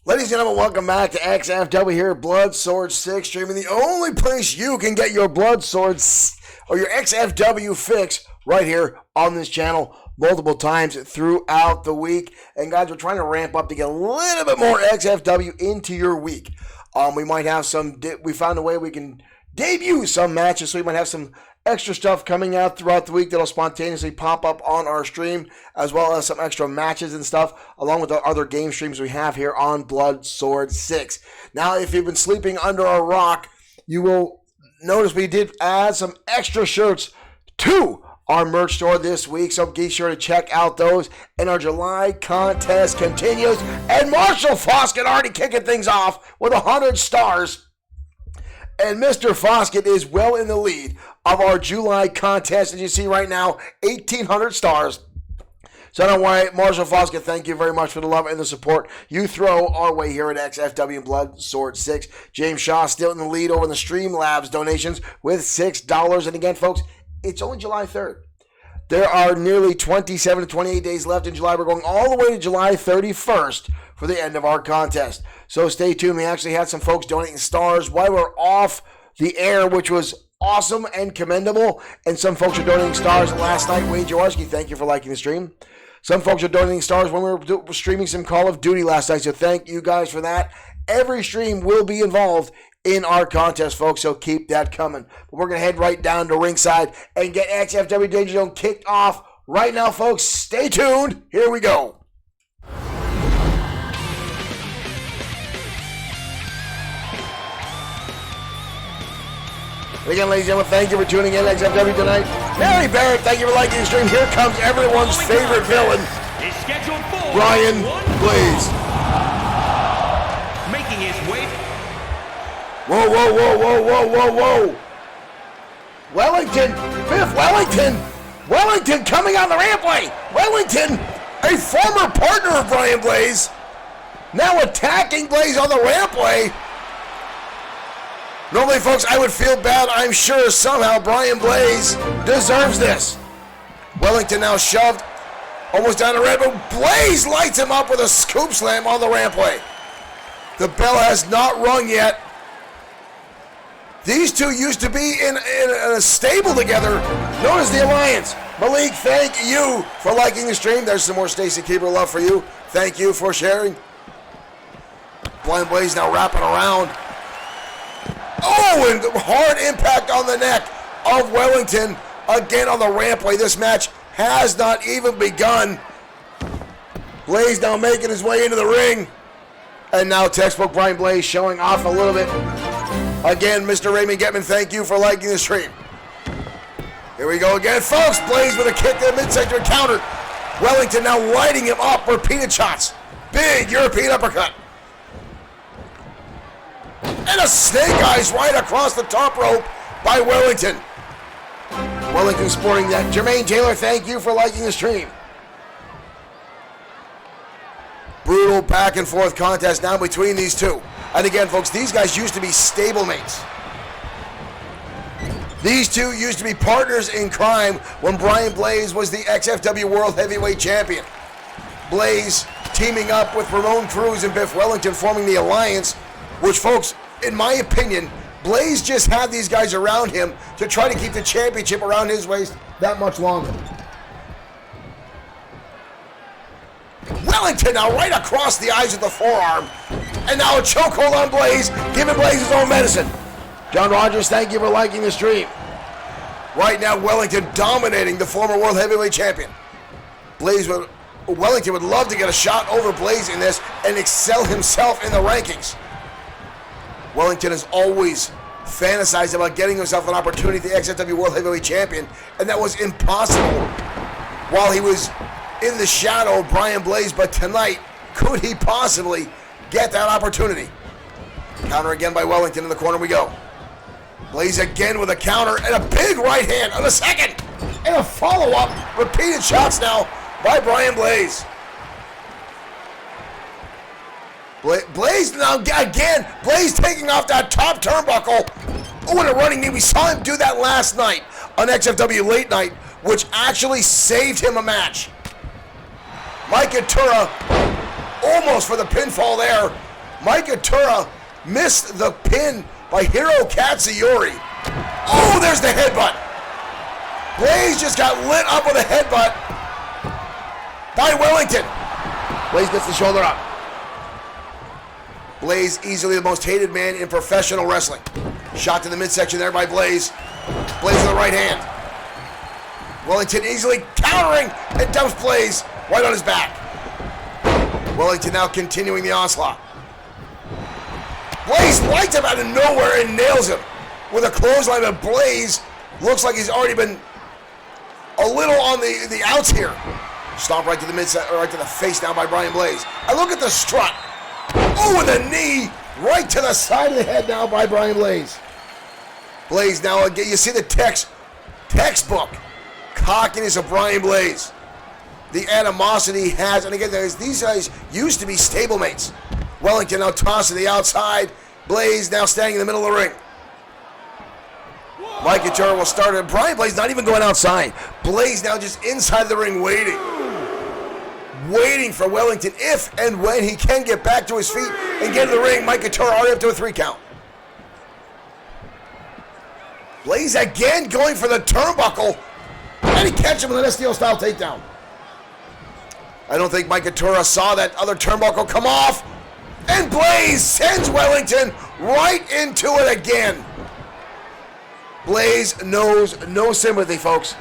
Ladies and gentlemen, welcome back to XFW here, Blood Sword 6 streaming, the only place you can get your Blood Swords or your XFW fix right here on this channel multiple times throughout the week. And guys, we're trying to ramp up to get a little bit more XFW into your week. We might have we found a way we can debut some matches, so we might have some extra stuff coming out throughout the week that'll spontaneously pop up on our stream, as well as some extra matches and stuff, along with the other game streams we have here on Blood Sword 6. Now, if you've been sleeping under a rock, you will notice we did add some extra shirts to our merch store this week, so be sure to check out those. And our July contest continues, and Marshall Foskett already kicking things off with 100 stars. And Mr. Foskett is well in the lead of our July contest. As you see right now, 1,800 stars. So don't worry, Marshall Foskett, thank you very much for the love and the support you throw our way here at XFW Blood Sword 6. James Shaw still in the lead over the Streamlabs donations with $6. And again, folks, it's only July 3rd. There are nearly 27 to 28 days left in July. We're going all the way to July 31st for the end of our contest. So stay tuned. We actually had some folks donating stars while we're off the air, which was awesome and commendable. And some folks are donating stars last night. Wayne Jaworski, thank you for liking the stream. Some folks are donating stars when we were streaming some Call of Duty last night. So thank you guys for that. Every stream will be involved in our contest, folks, so keep that coming. But we're going to head right down to ringside and get XFW Danger Zone kicked off right now, folks. Stay tuned. Here we go. Again, ladies and gentlemen, thank you for tuning in to XFW tonight. Mary Barrett, thank you for liking the stream. Here comes everyone's favorite villain, Brian Blaze. Making his way. Whoa, whoa, whoa, whoa, whoa, whoa, whoa. Wellington, Biff Wellington. Wellington coming on the rampway. Wellington, a former partner of Brian Blaze, now attacking Blaze on the rampway. Normally, folks, I would feel bad. I'm sure somehow Brian Blaze deserves this. Wellington now shoved almost down the ramp, but Blaze lights him up with a scoop slam on the rampway. The bell has not rung yet. These two used to be in a stable together known as the Alliance. Malik, thank you for liking the stream. There's some more Stacy Keeper love for you. Thank you for sharing. Blind Blaze now wrapping around. Oh, and hard impact on the neck of Wellington. Again on the rampway. This match has not even begun. Blaze now making his way into the ring. And now textbook Brian Blaze showing off a little bit. Again, Mr. Raymond Getman, thank you for liking the stream. Here we go again, folks. Blaze with a kick to the midsection counter. Wellington now lighting him up. Repeated shots. Big European uppercut. And a snake eyes right across the top rope by Wellington. Wellington sporting that. Jermaine Taylor, thank you for liking the stream. Brutal back and forth contest now between these two. And again, folks, these guys used to be stablemates. These two used to be partners in crime when Brian Blaze was the XFW World Heavyweight Champion. Blaze teaming up with Ramon Cruz and Biff Wellington forming the Alliance, which, folks, in my opinion, Blaze just had these guys around him to try to keep the championship around his waist that much longer. Wellington now right across the eyes of the forearm. And now a chokehold on Blaze, giving Blaze his own medicine. John Rogers, thank you for liking the stream. Right now, Wellington dominating the former World Heavyweight Champion. Wellington would love to get a shot over Blaze in this and excel himself in the rankings. Wellington has always fantasized about getting himself an opportunity at the XFW World Heavyweight Champion, and that was impossible while he was in the shadow of Brian Blaze, but tonight, could he possibly get that opportunity? Counter again by Wellington. In the corner we go. Blaze again with a counter and a big right hand on the second. And a follow-up. Repeated shots now by Brian Blaze. Blaze now again. Blaze taking off that top turnbuckle. Oh, and a running knee. We saw him do that last night on XFW Late Night, which actually saved him a match. Mike Atura almost for the pinfall there. Mike Atura missed the pin by Hiro Katsuyori. Oh, there's the headbutt. Blaze just got lit up with a headbutt by Wellington. Blaze gets the shoulder up. Blaze, easily the most hated man in professional wrestling. Shot to the midsection there by Blaze. Blaze with the right hand. Wellington easily countering and dumps Blaze right on his back. Wellington now continuing the onslaught. Blaze lights him out of nowhere and nails him with a clothesline, but Blaze looks like he's already been a little on the outs here. Stomp right to the right to the face now by Brian Blaze. I look at the strut. Oh, with a knee right to the side of the head now by Brian Blaze. Blaze now again. You see the textbook cockiness of Brian Blaze. The animosity he has, and again, these guys used to be stablemates. Wellington now tossed to the outside. Blaze now standing in the middle of the ring. Mike Atura will start it. Brian Blaze not even going outside. Blaze now just inside the ring waiting. Waiting for Wellington if and when he can get back to his feet and get in the ring. Mike Atura already up to a 3 count. Blaze again going for the turnbuckle. And he catches him with an STO style takedown. I don't think Mike Atura saw that other turnbuckle come off. And Blaze sends Wellington right into it again. Blaze knows no sympathy, folks.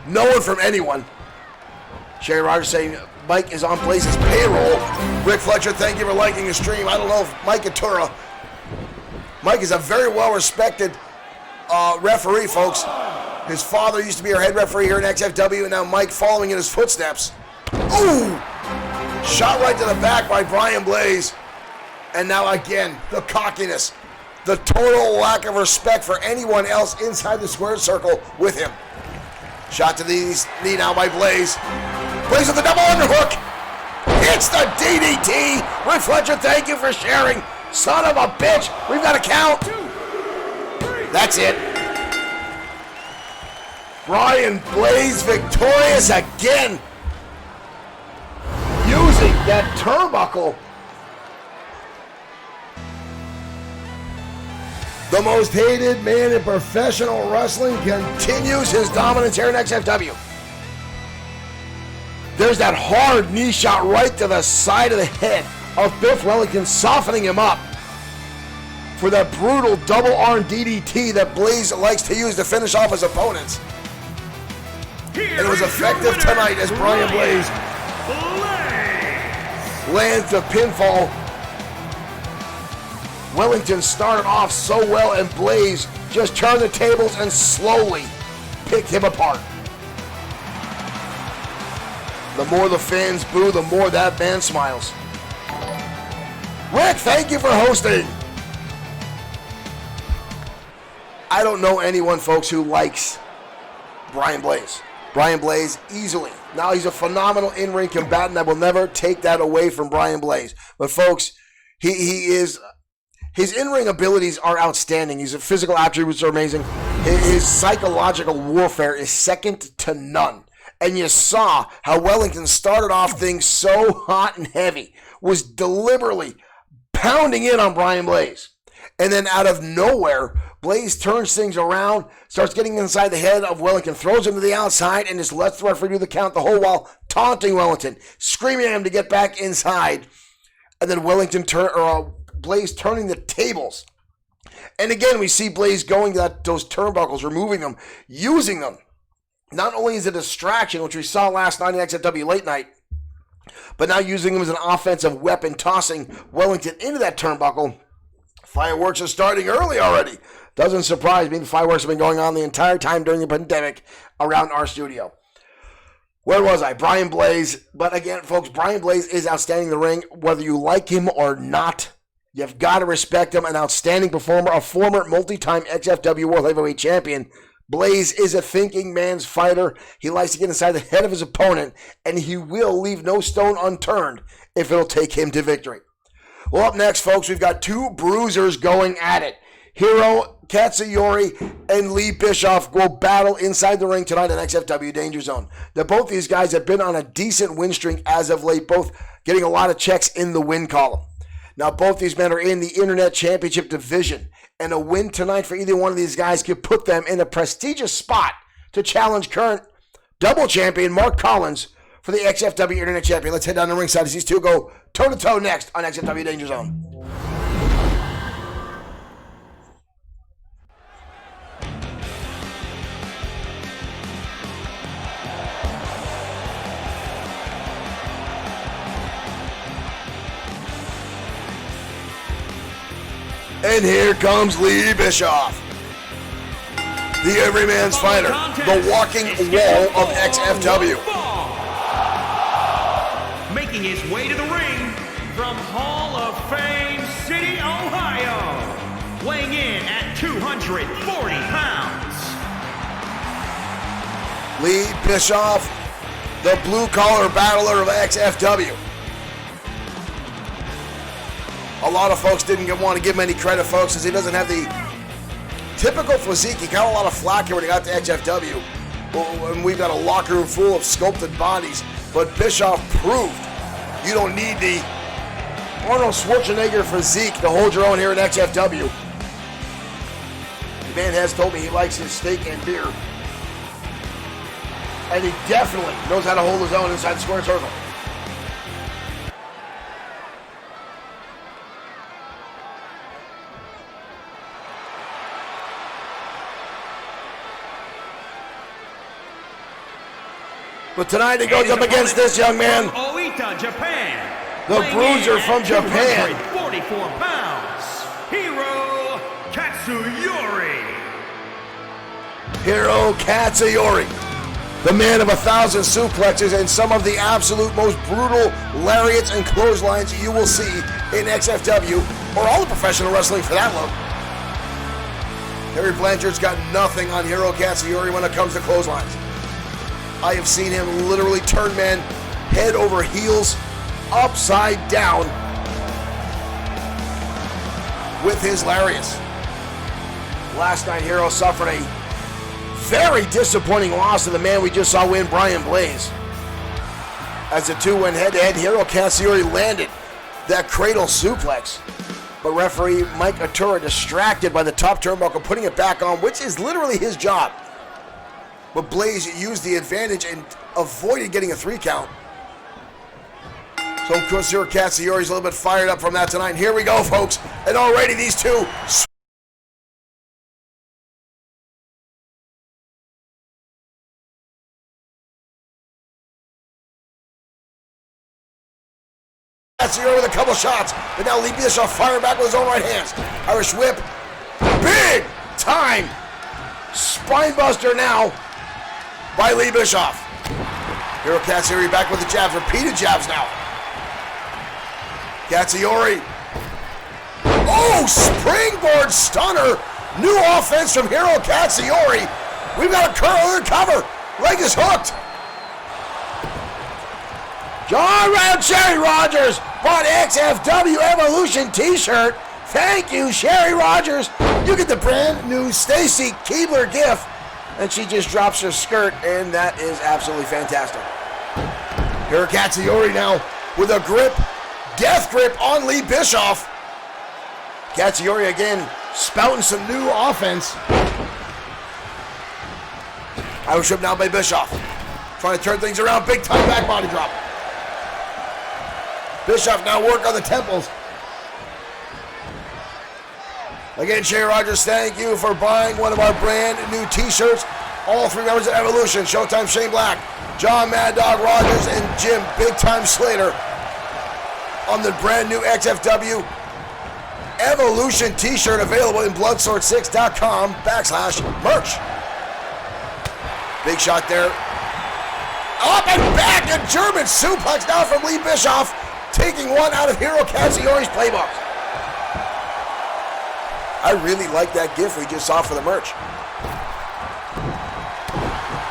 No one from anyone. Sherry Rogers saying Mike is on Blaze's payroll. Rick Fletcher, thank you for liking his stream. I don't know if Mike Atura. Mike is a very well-respected referee, folks. His father used to be our head referee here in XFW, and now Mike following in his footsteps. Ooh! Shot right to the back by Brian Blaze. And now again, the cockiness. The total lack of respect for anyone else inside the square circle with him. Shot to the knee now by Blaze. Blaze with the double underhook. It's the DDT. Rick Fletcher, thank you for sharing. Son of a bitch. We've got a count. That's it. Brian Blaze victorious again. Using that turnbuckle. The most hated man in professional wrestling continues his dominance here in XFW. There's that hard knee shot right to the side of the head of Biff Wellington, softening him up for that brutal double arm DDT that Blaze likes to use to finish off his opponents. And it was effective tonight as Brian Blaze lands the pinfall. Wellington started off so well, and Blaze just turned the tables and slowly picked him apart. The more the fans boo, the more that man smiles. Rick, thank you for hosting. I don't know anyone, folks, who likes Brian Blaze. Brian Blaze easily. Now he's a phenomenal in-ring combatant. I will never take that away from Brian Blaze. But folks, he is... His in-ring abilities are outstanding. His physical attributes are amazing. His psychological warfare is second to none. And you saw how Wellington started off things so hot and heavy, was deliberately pounding in on Brian Blaze. And then out of nowhere, Blaze turns things around, starts getting inside the head of Wellington, throws him to the outside, and just lets the referee do the count the whole while taunting Wellington, screaming at him to get back inside. And then Blaze turning the tables. And again, we see Blaze going to those turnbuckles, removing them, using them. Not only as a distraction, which we saw last night in XFW Late Night, but now using them as an offensive weapon, tossing Wellington into that turnbuckle. Fireworks are starting early already. Doesn't surprise me. The fireworks have been going on the entire time during the pandemic around our studio. Where was I? Brian Blaze. But again, folks, Brian Blaze is outstanding in the ring, whether you like him or not. You've got to respect him, an outstanding performer, a former multi-time XFW World Heavyweight Champion. Blaze is a thinking man's fighter. He likes to get inside the head of his opponent, and he will leave no stone unturned if it'll take him to victory. Well, up next, folks, we've got two bruisers going at it. Hiro Katsuyori and Lee Bischoff will battle inside the ring tonight in XFW Danger Zone. Now, both these guys have been on a decent win streak as of late, both getting a lot of checks in the win column. Now, both these men are in the Internet Championship division, and a win tonight for either one of these guys could put them in a prestigious spot to challenge current double champion Mark Collins for the XFW Internet Champion. Let's head down the ringside as these two go toe-to-toe next on XFW Danger Zone. And here comes Lee Bischoff, the everyman's fighter, the walking wall of XFW. Making his way to the ring from Hall of Fame City, Ohio, weighing in at 240 pounds. Lee Bischoff, the blue-collar battler of XFW. A lot of folks didn't want to give him any credit, folks, as he doesn't have the typical physique. He got a lot of flack here when he got to XFW. And we've got a locker room full of sculpted bodies. But Bischoff proved you don't need the Arnold Schwarzenegger physique to hold your own here at XFW. The man has told me he likes his steak and beer. And he definitely knows how to hold his own inside the square circle. But tonight he goes up against this young man, Oita, Japan. The bruiser from Japan. 44 pounds, Hiro Katsuyori. Hiro Katsuyori, the man of 1,000 suplexes and some of the absolute most brutal lariats and clotheslines you will see in XFW, or all the professional wrestling for that look. Harry Blanchard's got nothing on Hiro Katsuyori when it comes to clotheslines. I have seen him literally turn men head over heels, upside down with his lariats. Last night, Hiro suffered a very disappointing loss to the man we just saw win, Brian Blaze. As the two went head-to-head, Hiro Katsuyori landed that cradle suplex. But referee Mike Atura distracted by the top turnbuckle, putting it back on, which is literally his job. But Blaze used the advantage and avoided getting a 3 count. So of course, Hiro Katsuyori's a little bit fired up from that tonight. And here we go, folks. And already these two Katsuyori with a couple shots. But now Lee Bischoff firing back with his own right hands. Irish whip. Big time spinebuster now by Lee Bischoff. Hiro Katsuyori back with the jabs, repeated jabs now. Katsuyori. Oh, springboard stunner. New offense from Hiro Katsuyori. We've got a curl and cover. Leg is hooked. John Round Sherry Rogers bought XFW Evolution t-shirt. Thank you, Sherry Rogers. You get the brand new Stacy Keebler gift. And she just drops her skirt, and that is absolutely fantastic. Hiro Katsuyori now with a grip, death grip on Lee Bischoff. Katsuyori again spouting some new offense. Irish whip now by Bischoff. Trying to turn things around, big time back body drop. Bischoff now work on the temples. Again, Sherry Rogers, thank you for buying one of our brand new t-shirts. All 3 members of Evolution, Showtime Shane Black, John Mad Dog Rogers, and Jim Big Time Slater on the brand new XFW Evolution t-shirt available in bloodsword6.com/merch. Big shot there. Up and back, a German suplex now from Lee Bischoff, taking one out of Hiro Katsuyori's playbook. I really like that gif we just saw for the merch.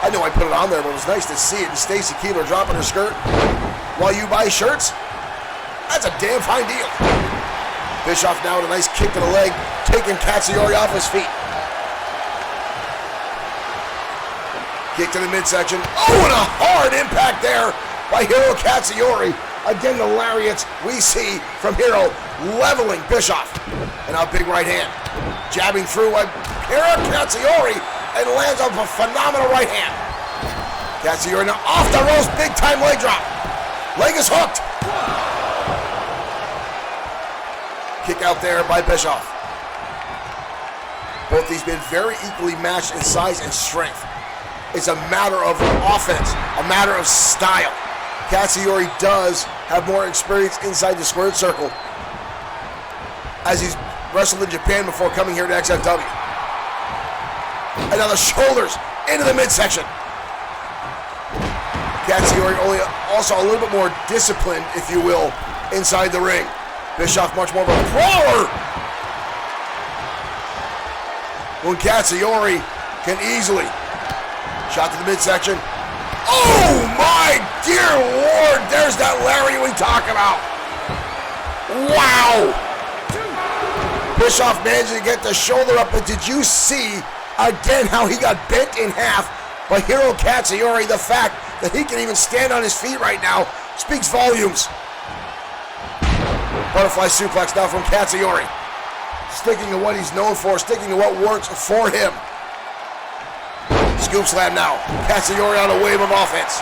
I know I put it on there, but it was nice to see it. And Stacy Keebler dropping her skirt while you buy shirts. That's a damn fine deal. Bischoff now with a nice kick to the leg, taking Katsuyori off his feet. Kick to the midsection. Oh, and a hard impact there by Hiro Katsuyori. Again, the lariats we see from Hiro leveling Bischoff. And now big right hand. Jabbing through a Hiro Katsuyori and lands on a phenomenal right hand. Katsuyori now off the ropes, big time leg drop. Leg is hooked. Kick out there by Bischoff. Both these men very equally matched in size and strength. It's a matter of offense, a matter of style. Katsuyori does have more experience inside the squared circle, as he's wrestled in Japan before coming here to XFW. And now the shoulders into the midsection. Katsuyori also a little bit more disciplined, if you will, inside the ring. Bischoff much more of a brawler. When Katsuyori can easily shot to the midsection. Oh my dear Lord, there's that Larry we talk about. Wow. Bischoff managed to get the shoulder up, but did you see again how he got bent in half by Hiro Katsuyori? The fact that he can even stand on his feet right now speaks volumes. Butterfly suplex now from Katsuyori. Sticking to what he's known for, sticking to what works for him. Scoop slam now. Katsuyori on a wave of offense.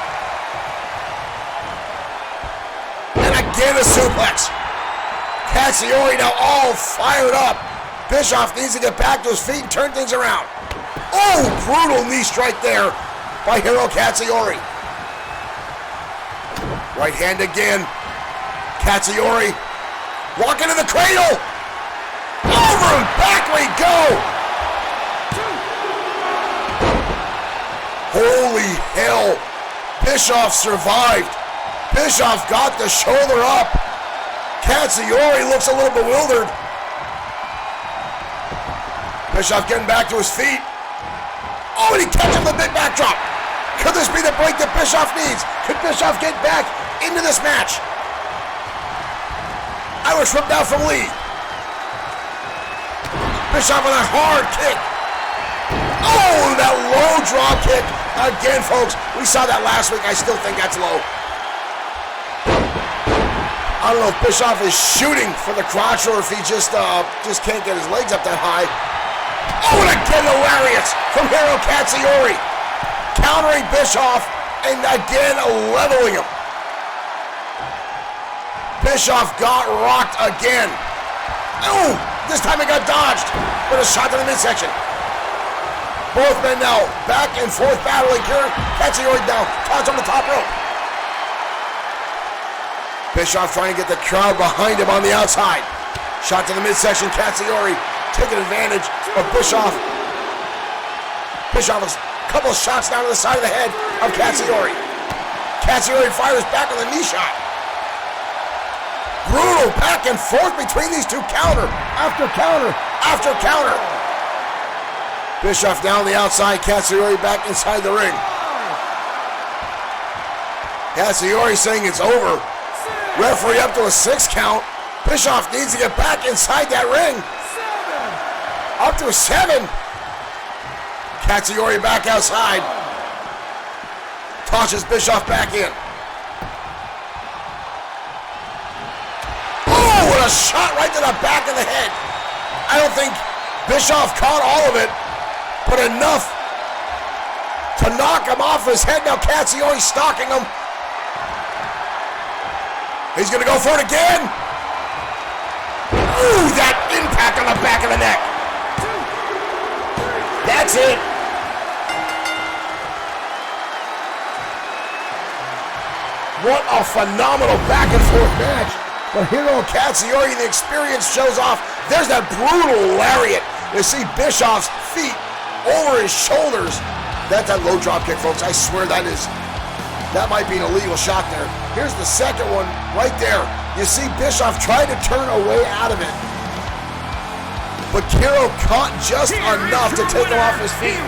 And again a suplex. Katsuyori now all fired up. Bischoff needs to get back to his feet and turn things around. Oh, brutal knee strike there by Hiro Katsuyori. Right hand again. Katsuyori walking to the cradle. Over and back we go. Holy hell. Bischoff survived. Bischoff got the shoulder up. Katsuyori looks a little bewildered. Bischoff getting back to his feet. Oh, and he catches the big backdrop. Could this be the break that Bischoff needs? Could Bischoff get back into this match? Irish whip down from Lee. Bischoff with a hard kick. Oh, that low drop kick. Again, folks, we saw that last week. I still think that's low. I don't know if Bischoff is shooting for the crotch or if he just can't get his legs up that high. Oh, and again the lariats from Hiro Katsuyori. Countering Bischoff and again leveling him. Bischoff got rocked again. Oh, this time it got dodged with a shot to the midsection. Both men now back and forth battling here. Katsuyori down, toss on the top rope. Bischoff trying to get the crowd behind him on the outside. Shot to the midsection. Katsuyori taking advantage of Bischoff. Bischoff has a couple of shots down to the side of the head of Katsuyori. Katsuyori fires back with a knee shot. Brutal back and forth between these two, counter after counter after counter. Bischoff down the outside, Katsuyori back inside the ring. Katsuyori saying it's over. Referee up to a 6 count. Bischoff needs to get back inside that ring. Up to a 7. Katsuyori back outside. Tosses Bischoff back in. Oh, what a shot right to the back of the head. I don't think Bischoff caught all of it, but enough to knock him off his head. Now Katsuyori stalking him. He's gonna go for it again. Ooh, that impact on the back of the neck. That's it. What a phenomenal back and forth match. But Hiro Katsuyori, the experience shows off. There's that brutal lariat. You see Bischoff's feet over his shoulders. That's that low drop kick, folks. I swear that might be an illegal shot there. Here's the second one right there. You see Bischoff trying to turn away out of it. But Hiro caught just enough to take him off his feet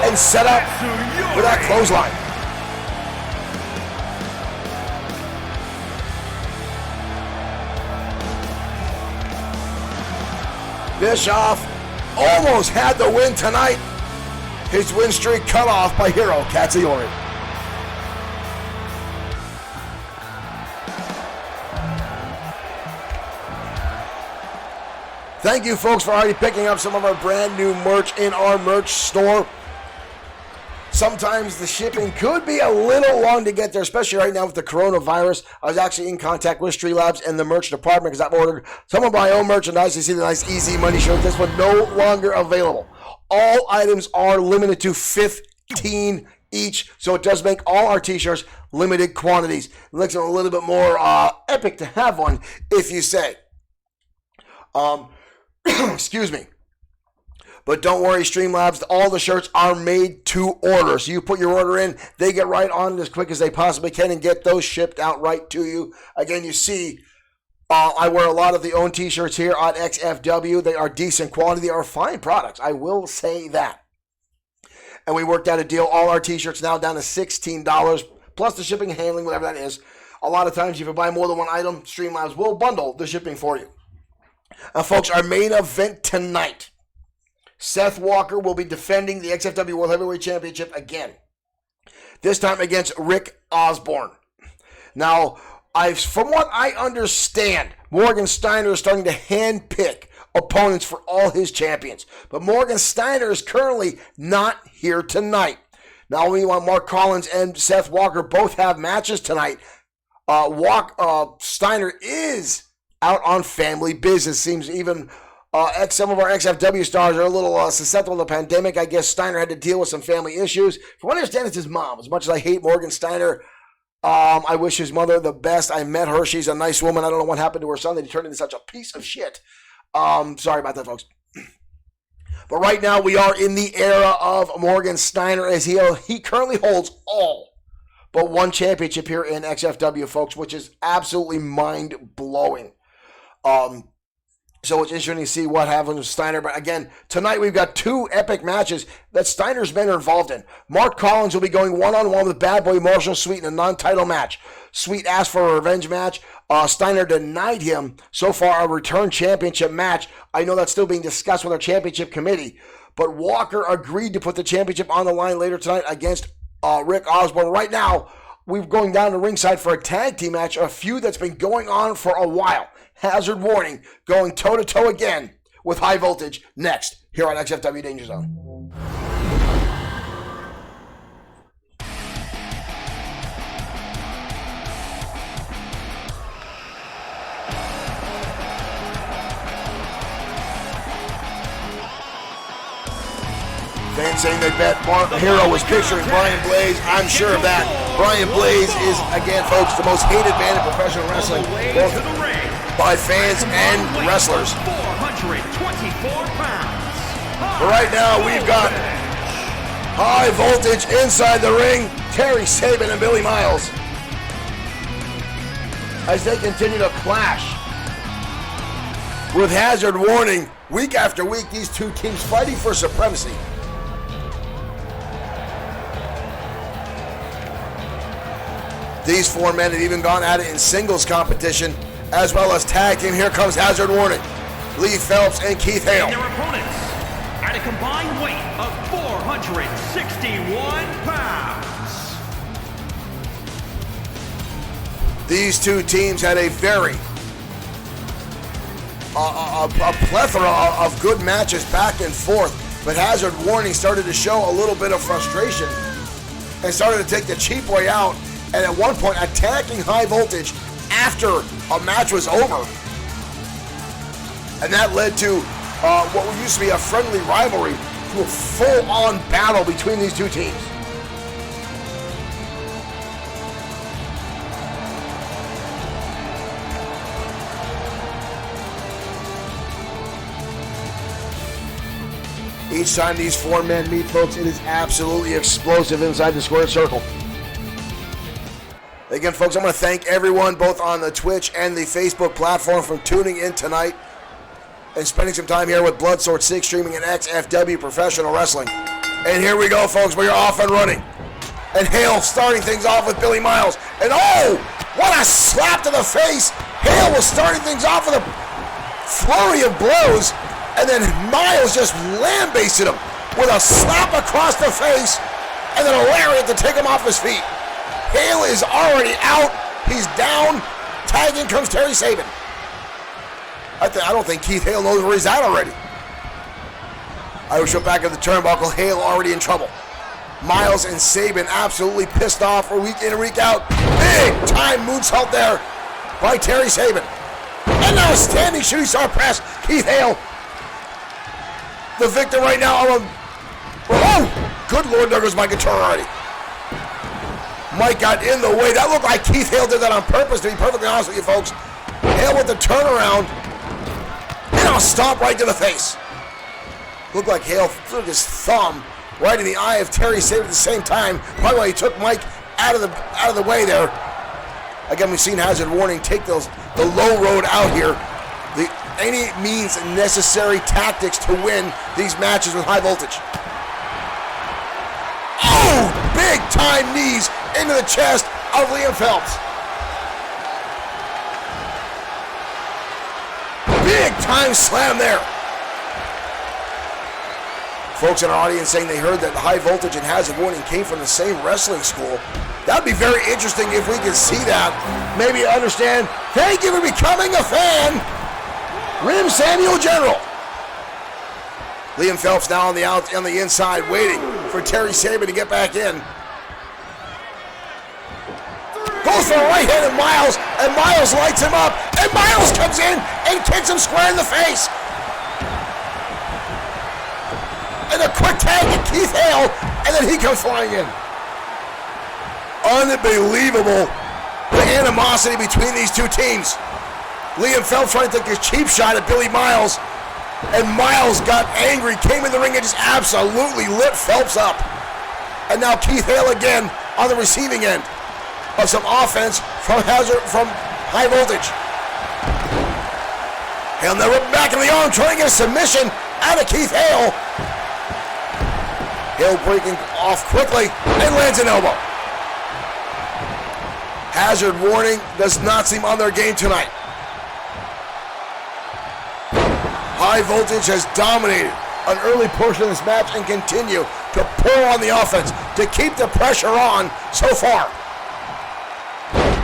and set up for that clothesline. Bischoff almost had the win tonight. His win streak cut off by Hiro Katsuyori. Thank you, folks, for already picking up some of our brand new merch in our merch store. Sometimes the shipping could be a little long to get there, especially right now with the coronavirus. I was actually in contact with Streamlabs and the merch department because I've ordered some of my own merchandise. You see the nice Easy Money shirt. This one no longer available. All items are limited to 15 each, so it does make all our t-shirts limited quantities. It makes it a little bit more epic to have one, if you say. Excuse me. But don't worry, Streamlabs, all the shirts are made to order. So you put your order in, they get right on it as quick as they possibly can and get those shipped out right to you. Again, you see, I wear a lot of the own t-shirts here on XFW. They are decent quality. They are fine products. I will say that. And we worked out a deal. All our t-shirts now down to $16, plus the shipping and handling, whatever that is. A lot of times, if you buy more than one item, Streamlabs will bundle the shipping for you. Folks, our main event tonight. Seth Walker will be defending the XFW World Heavyweight Championship again. This time against Rick Osborne. Now, from what I understand, Morgan Steiner is starting to handpick opponents for all his champions. But Morgan Steiner is currently not here tonight. Now, meanwhile, Mark Collins and Seth Walker both have matches tonight. Steiner is out on family business. Seems even some of our XFW stars are a little susceptible to the pandemic. I guess Steiner had to deal with some family issues. From what I understand, it's his mom. As much as I hate Morgan Steiner, I wish his mother the best. I met her. She's a nice woman. I don't know what happened to her son that he turned into such a piece of shit. Sorry about that, folks. But right now, we are in the era of Morgan Steiner as he currently holds all but one championship here in XFW, folks, which is absolutely mind-blowing. So it's interesting to see what happens with Steiner. But again, tonight we've got two epic matches that Steiner's men are involved in. Mark Collins will be going one-on-one with Bad Boy Marshall Sweet in a non-title match. Sweet asked for a revenge match. Steiner denied him so far a return championship match. I know that's still being discussed with our championship committee. But Walker agreed to put the championship on the line later tonight against Rick Osborne. Right now, we're going down to ringside for a tag team match, a feud that's been going on for a while. Hazard Warning going toe-to-toe again with High Voltage next here on XFW Danger Zone. Fans saying they bet Hero was picturing Brian Blaze. I'm sure of that. Brian Blaze is, again, folks, the most hated man in professional wrestling, both by fans and wrestlers. 424 pounds. But right now, we've got High Voltage inside the ring. Terry Sabin and Billy Miles as they continue to clash with Hazard Warning. Week after week, these two teams fighting for supremacy. These four men have even gone at it in singles competition, as well as tag team. Here comes Hazard Warning, Lee Phelps and Keith Hale. And their opponents, at a combined weight of 461 pounds. These two teams had a plethora of good matches back and forth, but Hazard Warning started to show a little bit of frustration and started to take the cheap way out, and at one point attacking High Voltage after a match was over. And that led to what used to be a friendly rivalry to a full-on battle between these two teams. Each time these four men meet, folks, it is absolutely explosive inside the squared circle. Again, folks, I want to thank everyone both on the Twitch and the Facebook platform for tuning in tonight and spending some time here with Bloodsword 6 streaming in XFW Professional Wrestling. And here we go, folks. We are off and running. And Hale starting things off with Billy Miles. And oh, what a slap to the face. Hale was starting things off with a flurry of blows. And then Miles just lambasted him with a slap across the face and then a lariat to take him off his feet. Hale is already out. He's down. Tagging comes Terry Sabin. I don't think Keith Hale knows where he's at already. Irish whip back at the turnbuckle. Hale already in trouble. Miles and Sabin absolutely pissed off for week in and week out. Big time moonsault there by Terry Sabin. And now a standing shooting star press. Keith Hale, the victim right now. Oh, good Lord, there goes Mike Couture already. Mike got in the way. That looked like Keith Hale did that on purpose, to be perfectly honest with you folks. Hale with the turnaround. And a stomp right to the face. Looked like Hale threw his thumb right in the eye of Terry Sabin at the same time. Probably why he took Mike out of the way there. Again, we've seen Hazard Warning take the low road out here. Any means necessary tactics to win these matches with high voltage. Oh, big time knees into the chest of Liam Phelps. Big time slam there. Folks in our audience saying they heard that High Voltage and Hazard Warning came from the same wrestling school. That would be very interesting if we could see that. Maybe understand. Thank you for becoming a fan. Rim Samuel General. Liam Phelps now on the inside waiting for Terry Sabin to get back in. Goes for a right hand of Miles, and Miles lights him up, and Miles comes in and kicks him square in the face. And a quick tag to Keith Hale, and then he comes flying in. Unbelievable, the animosity between these two teams. Liam Phelps trying to take a cheap shot at Billy Miles, and Miles got angry, came in the ring and just absolutely lit Phelps up. And now Keith Hale again on the receiving end of some offense from High Voltage. Hale now whipping back in the arm, trying to get a submission out of Keith Hale. Hale breaking off quickly and lands an elbow. Hazard Warning does not seem on their game tonight. High Voltage has dominated an early portion of this match and continue to pull on the offense to keep the pressure on so far.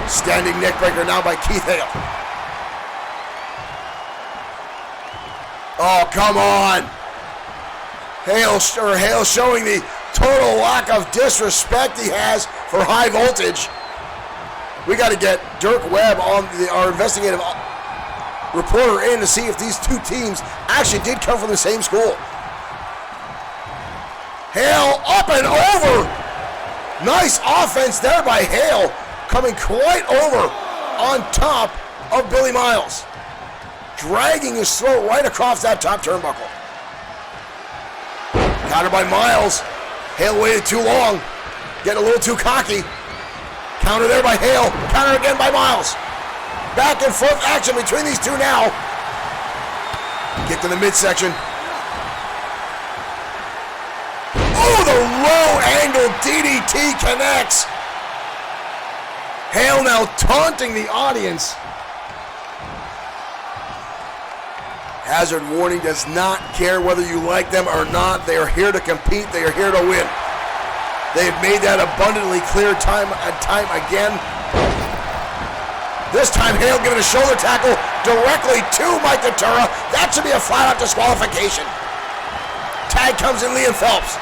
Standing neckbreaker now by Keith Hale. Oh, come on. Hale showing the total lack of disrespect he has for High Voltage. We got to get Dirk Webb on our investigative reporter in to see if these two teams actually did come from the same school. Hale up and over. Nice offense there by Hale, coming quite over on top of Billy Miles, dragging his throat right across that top turnbuckle. Counter by Miles. Hale waited too long, getting a little too cocky. Counter there by Hale. Counter again by Miles. Back and forth action between these two now. Get to the midsection. Oh, the low angle DDT connects. Hale now taunting the audience. Hazard Warning does not care whether you like them or not. They are here to compete. They are here to win. They have made that abundantly clear time and time again. This time Hale giving a shoulder tackle directly to Mike Couture. That should be a flat-out disqualification. Tag comes in Liam Phelps.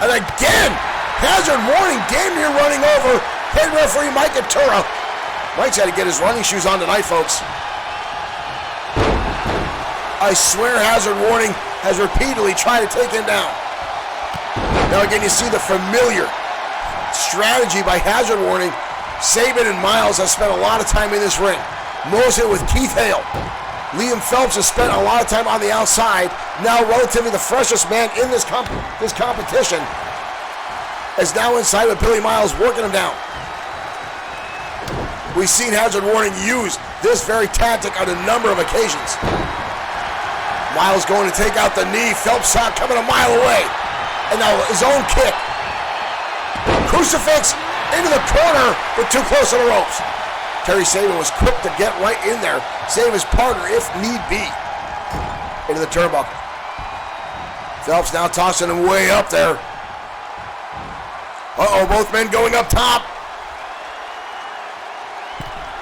And again, Hazard Warning damn near running over head referee Mike Couture. Mike's had to get his running shoes on tonight, folks. I swear Hazard Warning has repeatedly tried to take him down. Now again, you see the familiar strategy by Hazard Warning. Sabin and Miles have spent a lot of time in this ring, mostly with Keith Hale. Liam Phelps has spent a lot of time on the outside, now relatively the freshest man in this competition, is now inside with Billy Miles working him down. We've seen Hazard Warning use this very tactic on a number of occasions. Miles going to take out the knee. Phelps shot coming a mile away. And now his own kick. Crucifix into the corner, but too close to the ropes. Terry Sabin was quick to get right in there, save his partner if need be. Into the turnbuckle. Phelps now tossing him way up there. Uh-oh, both men going up top.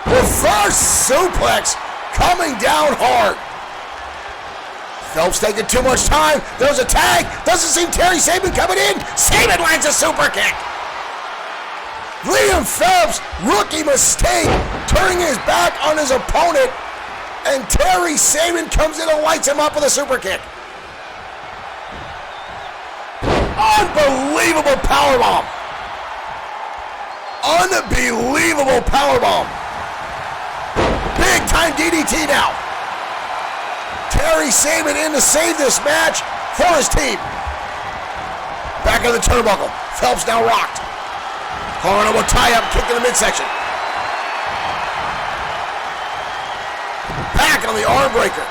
The Reverse suplex coming down hard. Phelps taking too much time. There's a tag. Doesn't seem Terry Sabin coming in. Sabin lands a super kick. Liam Phelps, rookie mistake, turning his back on his opponent, and Terry Sabin comes in and lights him up with a super kick. Unbelievable powerbomb. Unbelievable powerbomb. Big time DDT now. Terry Sabin in to save this match for his team. Back of the turnbuckle. Phelps now rocked. Colorado will tie up, kick in the midsection. Back on the arm breaker.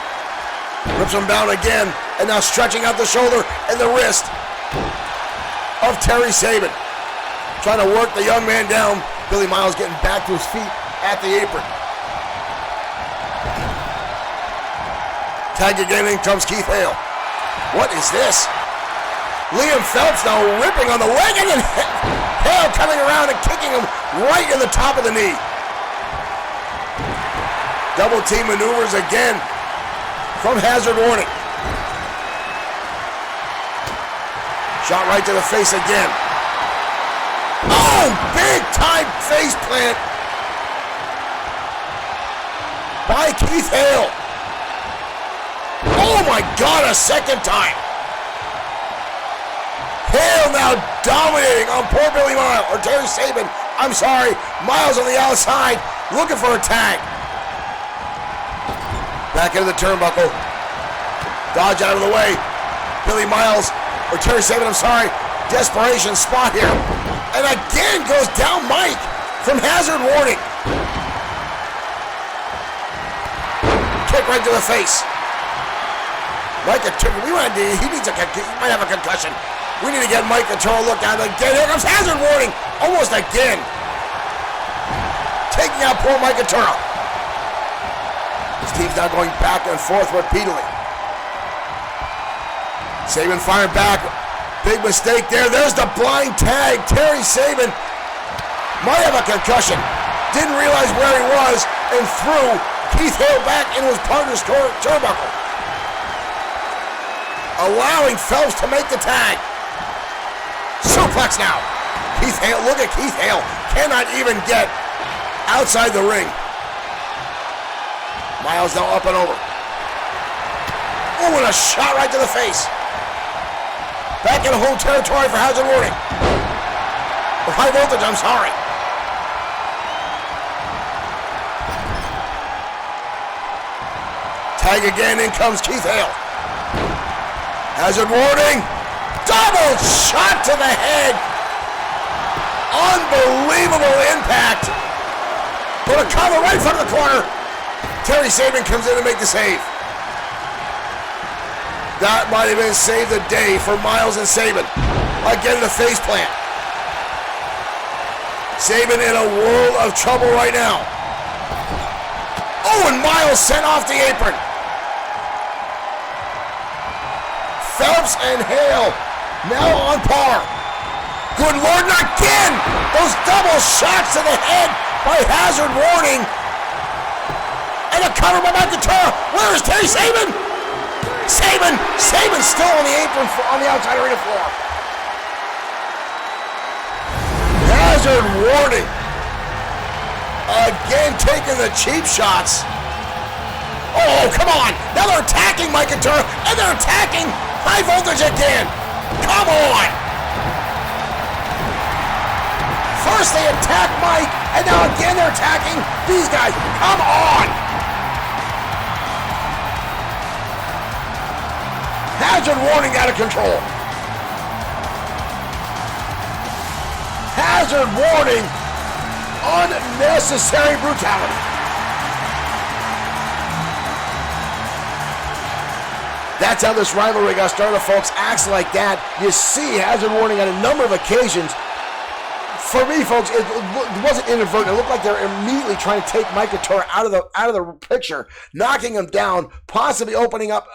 Rips him down again, and now stretching out the shoulder and the wrist of Terry Sabin. Trying to work the young man down. Billy Miles getting back to his feet at the apron. Tag again, in comes Keith Hale. What is this? Liam Phelps now ripping on the leg, and then Hale coming around and kicking him right in the top of the knee. Double team maneuvers again from Hazard Warning. Shot right to the face again. Oh, big time face plant by Keith Hale. Oh my God, a second time. Hale now dominating on poor Billy Miles, or Terry Sabin, I'm sorry. Miles on the outside, looking for a tag. Back into the turnbuckle. Dodge out of the way. Billy Miles, or Terry Sabin, I'm sorry. Desperation spot here. And again goes down Mike from Hazard Warning. Kick right to the face. Mike, he might have a concussion. We need to get Mike a look at it again. Here comes Hazard Warning, almost again. Taking out poor Mike Ventura. Steve's now going back and forth repeatedly. Sabin firing back. Big mistake there. There's the blind tag. Terry Sabin might have a concussion. Didn't realize where he was and threw Keith Hale back into his partner's turnbuckle. Allowing Phelps to make the tag. Suplex now. Keith Hale, look at Keith Hale. Cannot even get outside the ring. Miles now up and over. Oh, and a shot right to the face. Back in home territory for Hazard Warning. Or High Voltage, I'm sorry. Tag again, in comes Keith Hale. Hazard Warning. Double shot to the head. Unbelievable impact. Put a cover right in front of the corner. Terry Sabin comes in to make the save. That might have been save the day for Miles and Sabin. Again, the face plant. Sabin in a world of trouble right now. Oh, and Miles sent off the apron. Phelps and Hale now on par. Good Lord, and again! Those double shots to the head by Hazard Warning. And a cover by McIntyre. Where is Terry Sabin? Sabin still on the apron, on the outside arena floor. Hazard Warning. Again taking the cheap shots. Oh, come on. Now they're attacking McIntyre, and they're attacking High Voltage again. Come on. First they attack Mike, and now again they're attacking these guys. Come on. Hazard Warning out of control. Hazard Warning. Unnecessary brutality. That's how this rivalry got started, folks. Acts like that, you see Hazard Warning on a number of occasions. For me, folks, it wasn't inadvertent. It looked like they were immediately trying to take Mike Ventura out of the picture, knocking him down, possibly opening up,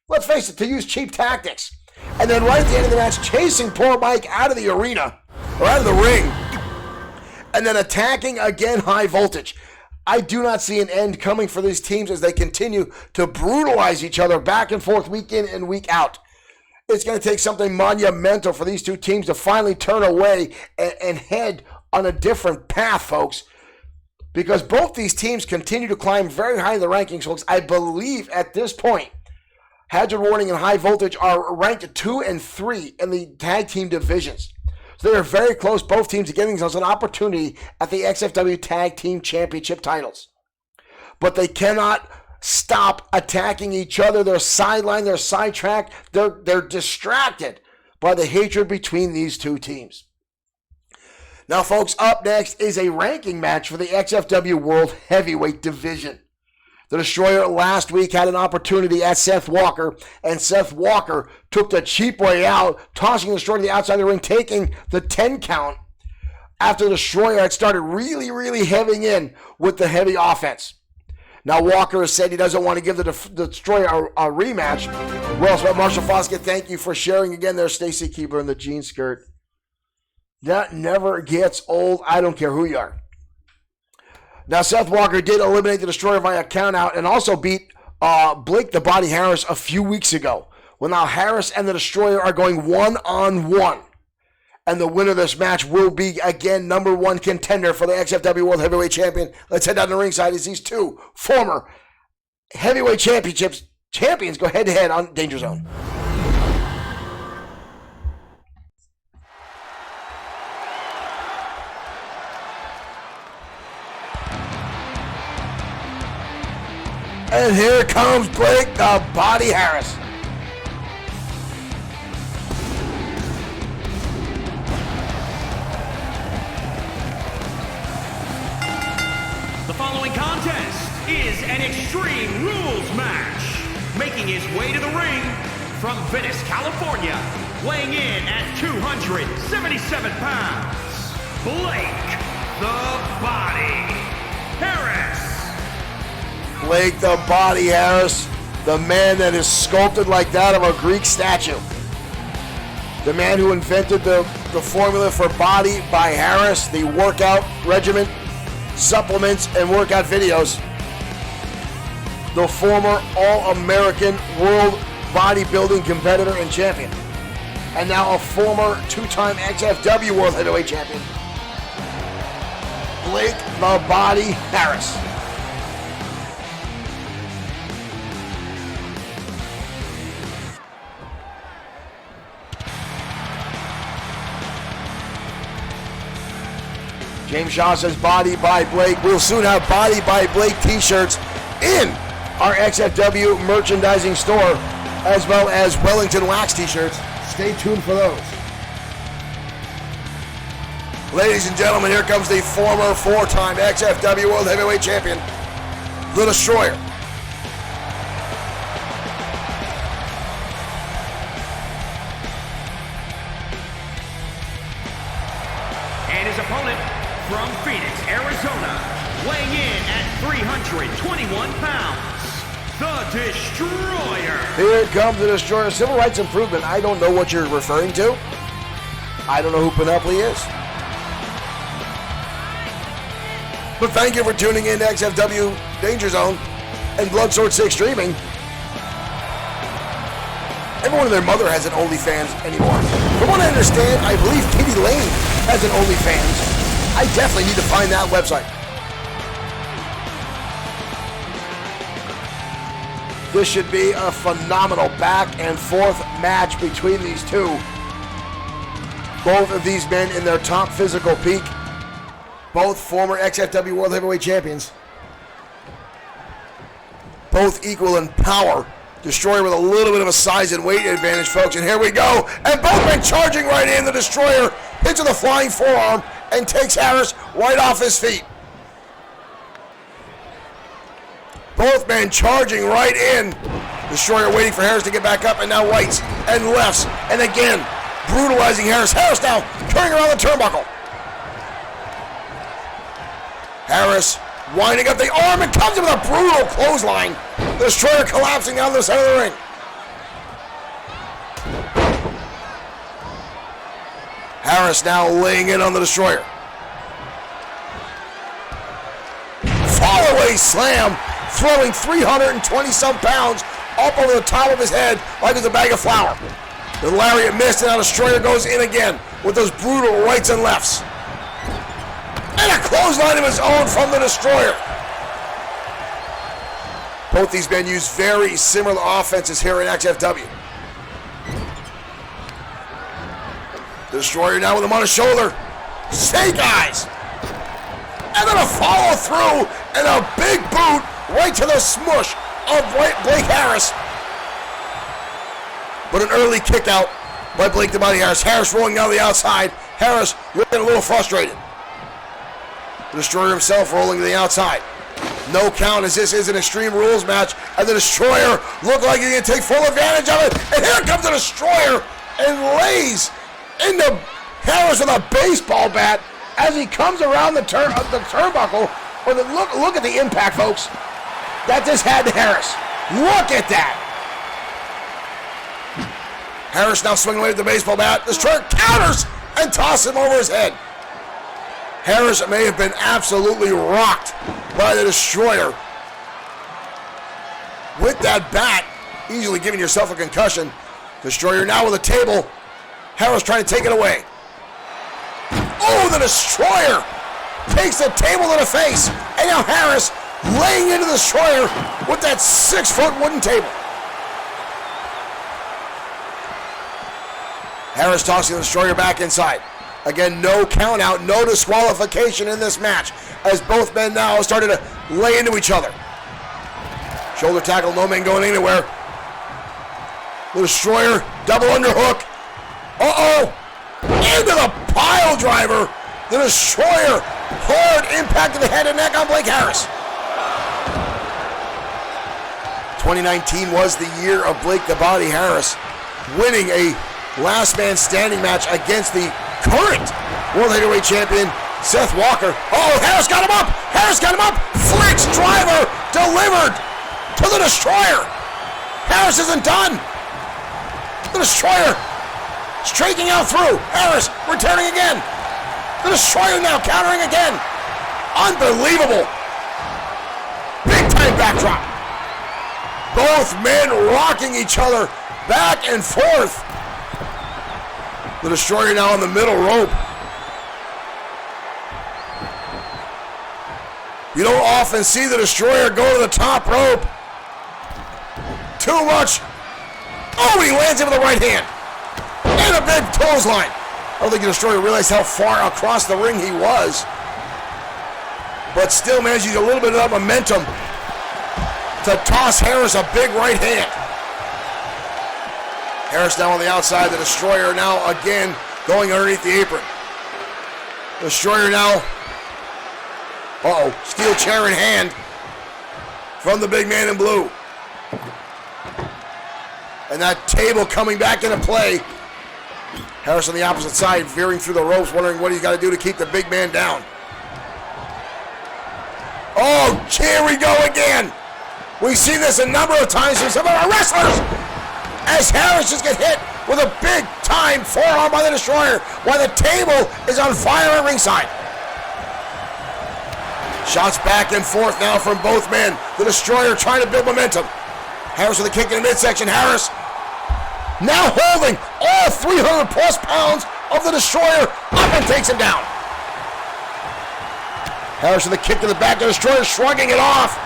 let's face it, to use cheap tactics. And then right at the end of the match, chasing poor Mike out of the arena, or out of the ring, and then attacking again High Voltage. I do not see an end coming for these teams as they continue to brutalize each other back and forth week in and week out. It's going to take something monumental for these two teams to finally turn away and head on a different path, folks. Because both these teams continue to climb very high in the rankings, folks. I believe at this point, Hazard Warning and High Voltage are ranked 2 and 3 in the tag team divisions. So they are very close, both teams, to getting themselves an opportunity at the XFW Tag Team Championship titles. But they cannot stop attacking each other. They're sidelined, they're sidetracked, they're distracted by the hatred between these two teams. Now, folks, up next is a ranking match for the XFW World Heavyweight Division. The Destroyer last week had an opportunity at Seth Walker, and Seth Walker took the cheap way out, tossing the Destroyer to the outside of the ring, taking the 10 count after the Destroyer had started really heaving in with the heavy offense. Now, Walker has said he doesn't want to give the Destroyer a rematch. Well, Marshall Foskett, thank you for sharing again there, Stacy Keeper in the jean skirt. That never gets old. I don't care who you are. Now, Seth Walker did eliminate the Destroyer via countout and also beat Blake the Body Harris a few weeks ago. Well, now Harris and the Destroyer are going one-on-one. And the winner of this match will be, again, number one contender for the XFW World Heavyweight Champion. Let's head down to ringside as these two former heavyweight champions go head-to-head on Danger Zone. And here comes Blake the Body Harris. The following contest is an Extreme Rules match. Making his way to the ring from Venice, California, weighing in at 277 pounds, Blake the Body Harris. Blake the Body Harris, the man that is sculpted like that of a Greek statue. The man who invented the formula for Body by Harris, the workout regimen, supplements, and workout videos. The former All-American World Bodybuilding competitor and champion. And now a former two-time XFW World Heavyweight Champion. Blake the Body Harris. James Shaw says Body by Blake. We'll soon have Body by Blake t-shirts in our XFW merchandising store, as well as Wellington Wax t-shirts. Stay tuned for those. Ladies and gentlemen, here comes the former four-time XFW World Heavyweight Champion, The Destroyer. And his opponent from Phoenix, Arizona, weighing in at 321 pounds, The Destroyer. Here comes The Destroyer. Civil rights improvement. I don't know what you're referring to. I don't know who Panoply is. But thank you for tuning in to XFW Danger Zone and Bloodsword 6 streaming. Everyone and their mother has an OnlyFans anymore. From what I understand, I believe Katie Lane has an OnlyFans. I definitely need to find that website. This should be a phenomenal back and forth match between these two. Both of these men in their top physical peak. Both former XFW World Heavyweight Champions. Both equal in power. Destroyer with a little bit of a size and weight advantage, folks. And here we go. And both men charging right in. The Destroyer hits with a flying forearm and takes Harris right off his feet. Both men charging right in. Destroyer waiting for Harris to get back up, and now rights and lefts. And again, brutalizing Harris. Harris now turning around the turnbuckle. Harris winding up the arm and comes in with a brutal clothesline. The Destroyer collapsing down the center of the ring. Harris now laying in on the Destroyer. fallaway slam, throwing 320-some pounds up over the top of his head like it's a bag of flour. The lariat missed, and now Destroyer goes in again with those brutal rights and lefts. And a clothesline of his own from the Destroyer. Both these men use very similar offenses here in XFW. The Destroyer now with him on his shoulder. Snake eyes. And then a follow through and a big boot right to the smush of Blake Harris. But an early kick out by Blake the Body Harris. Harris rolling down the outside. Harris looking a little frustrated. The Destroyer himself rolling to the outside. No count, as this is an Extreme Rules match, and the Destroyer looked like he's going to take full advantage of it. And here comes the Destroyer and lays into Harris with a baseball bat as he comes around the turnbuckle. Or look at the impact, folks. That just had to Harris. Look at that. Harris now swinging away with the baseball bat. The Destroyer counters and tosses him over his head. Harris may have been absolutely rocked by the Destroyer. With that bat, easily giving yourself a concussion. Destroyer now with a table. Harris trying to take it away. Oh, the Destroyer takes the table to the face. And now Harris laying into the Destroyer with that 6-foot wooden table. Harris tossing the Destroyer back inside. Again, no count out, no disqualification in this match, as both men now started to lay into each other. Shoulder tackle, no man going anywhere. The Destroyer, double underhook. Uh-oh! Into the pile driver. The Destroyer, hard impact to the head and neck on Blake Harris. 2019 was the year of Blake the Body Harris, winning a last man standing match against the current World Heavyweight Champion, Seth Walker. Oh, Harris got him up! Harris got him up! Flicks driver delivered to the Destroyer. Harris isn't done. The Destroyer striking out through. Harris returning again. The Destroyer now countering again. Unbelievable. Big time backdrop. Both men rocking each other back and forth. The Destroyer now on the middle rope. You don't often see the Destroyer go to the top rope. Too much. Oh, he lands him with the right hand. And a big clothesline. I don't think the Destroyer realized how far across the ring he was. But still managed to use a little bit of that momentum to toss Harris a big right hand. Harris now on the outside. The Destroyer now again going underneath the apron. The Destroyer now. Uh-oh. Steel chair in hand from the big man in blue. And that table coming back into play. Harris on the opposite side, veering through the ropes, wondering what he's got to do to keep the big man down. Oh, here we go again. We've seen this a number of times from some of our wrestlers. As Harris just gets hit with a big-time forearm by the Destroyer while the table is on fire at ringside. Shots back and forth now from both men. The Destroyer trying to build momentum. Harris with a kick in the midsection. Harris now holding all 300-plus pounds of the Destroyer up and takes him down. Harris with a kick to the back. The Destroyer shrugging it off.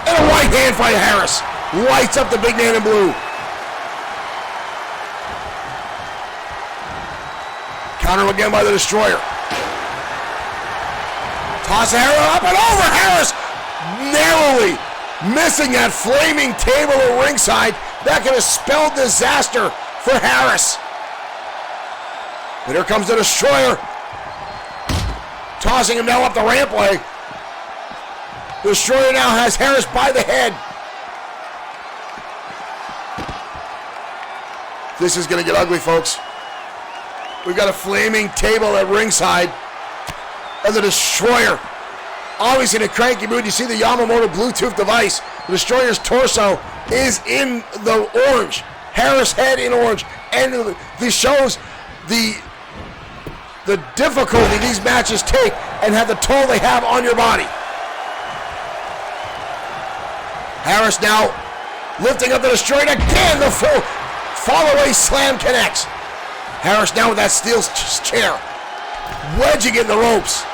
And a right hand by Harris. Lights up the big man in blue. Counter again by the Destroyer. Toss Harris up and over. Harris narrowly missing that flaming table at ringside. That could have spelled disaster for Harris. But here comes the Destroyer. Tossing him now up the rampway. The Destroyer now has Harris by the head. This is going to get ugly, folks. We've got a flaming table at ringside. And the Destroyer, always in a cranky mood. You see the Yamamoto Bluetooth device. The Destroyer's torso is in the orange. Harris' head in orange. And this shows the difficulty these matches take and have the toll they have on your body. Harris now lifting up the Destroyer again. The full fall-away slam connects. Harris now with that steel chair. Wedging in the ropes.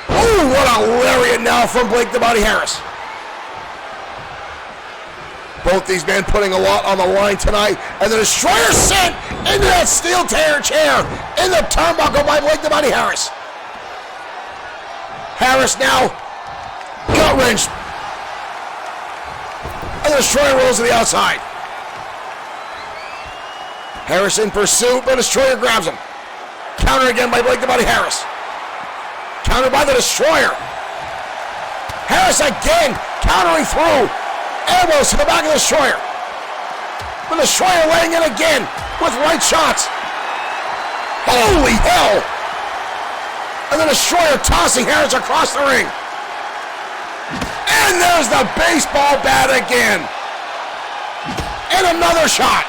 Oh, what a lariat now from Blake the Body Harris. Both these men putting a lot on the line tonight. And the Destroyer sent into that steel chair in the turnbuckle by Blake the Body Harris. Harris now gut wrenched. And the Destroyer rolls to the outside. Harris in pursuit, but Destroyer grabs him. Counter again by Blake the Body Harris. Countered by the Destroyer. Harris again countering through. Elbows to the back of the Destroyer. The Destroyer laying in again with right shots. Holy hell! And the Destroyer tossing Harris across the ring. And there's the baseball bat again. And another shot.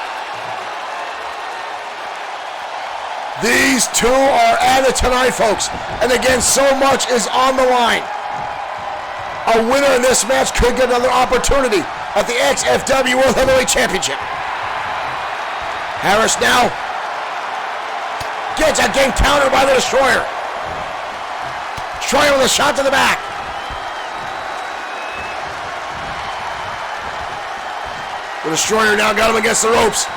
These two are at it tonight, folks. And again, so much is on the line. A winner in this match could get another opportunity at the XFW World Heavyweight Championship. Harris now gets again countered by the Destroyer. Destroyer with a shot to the back. The Destroyer now got him against the ropes.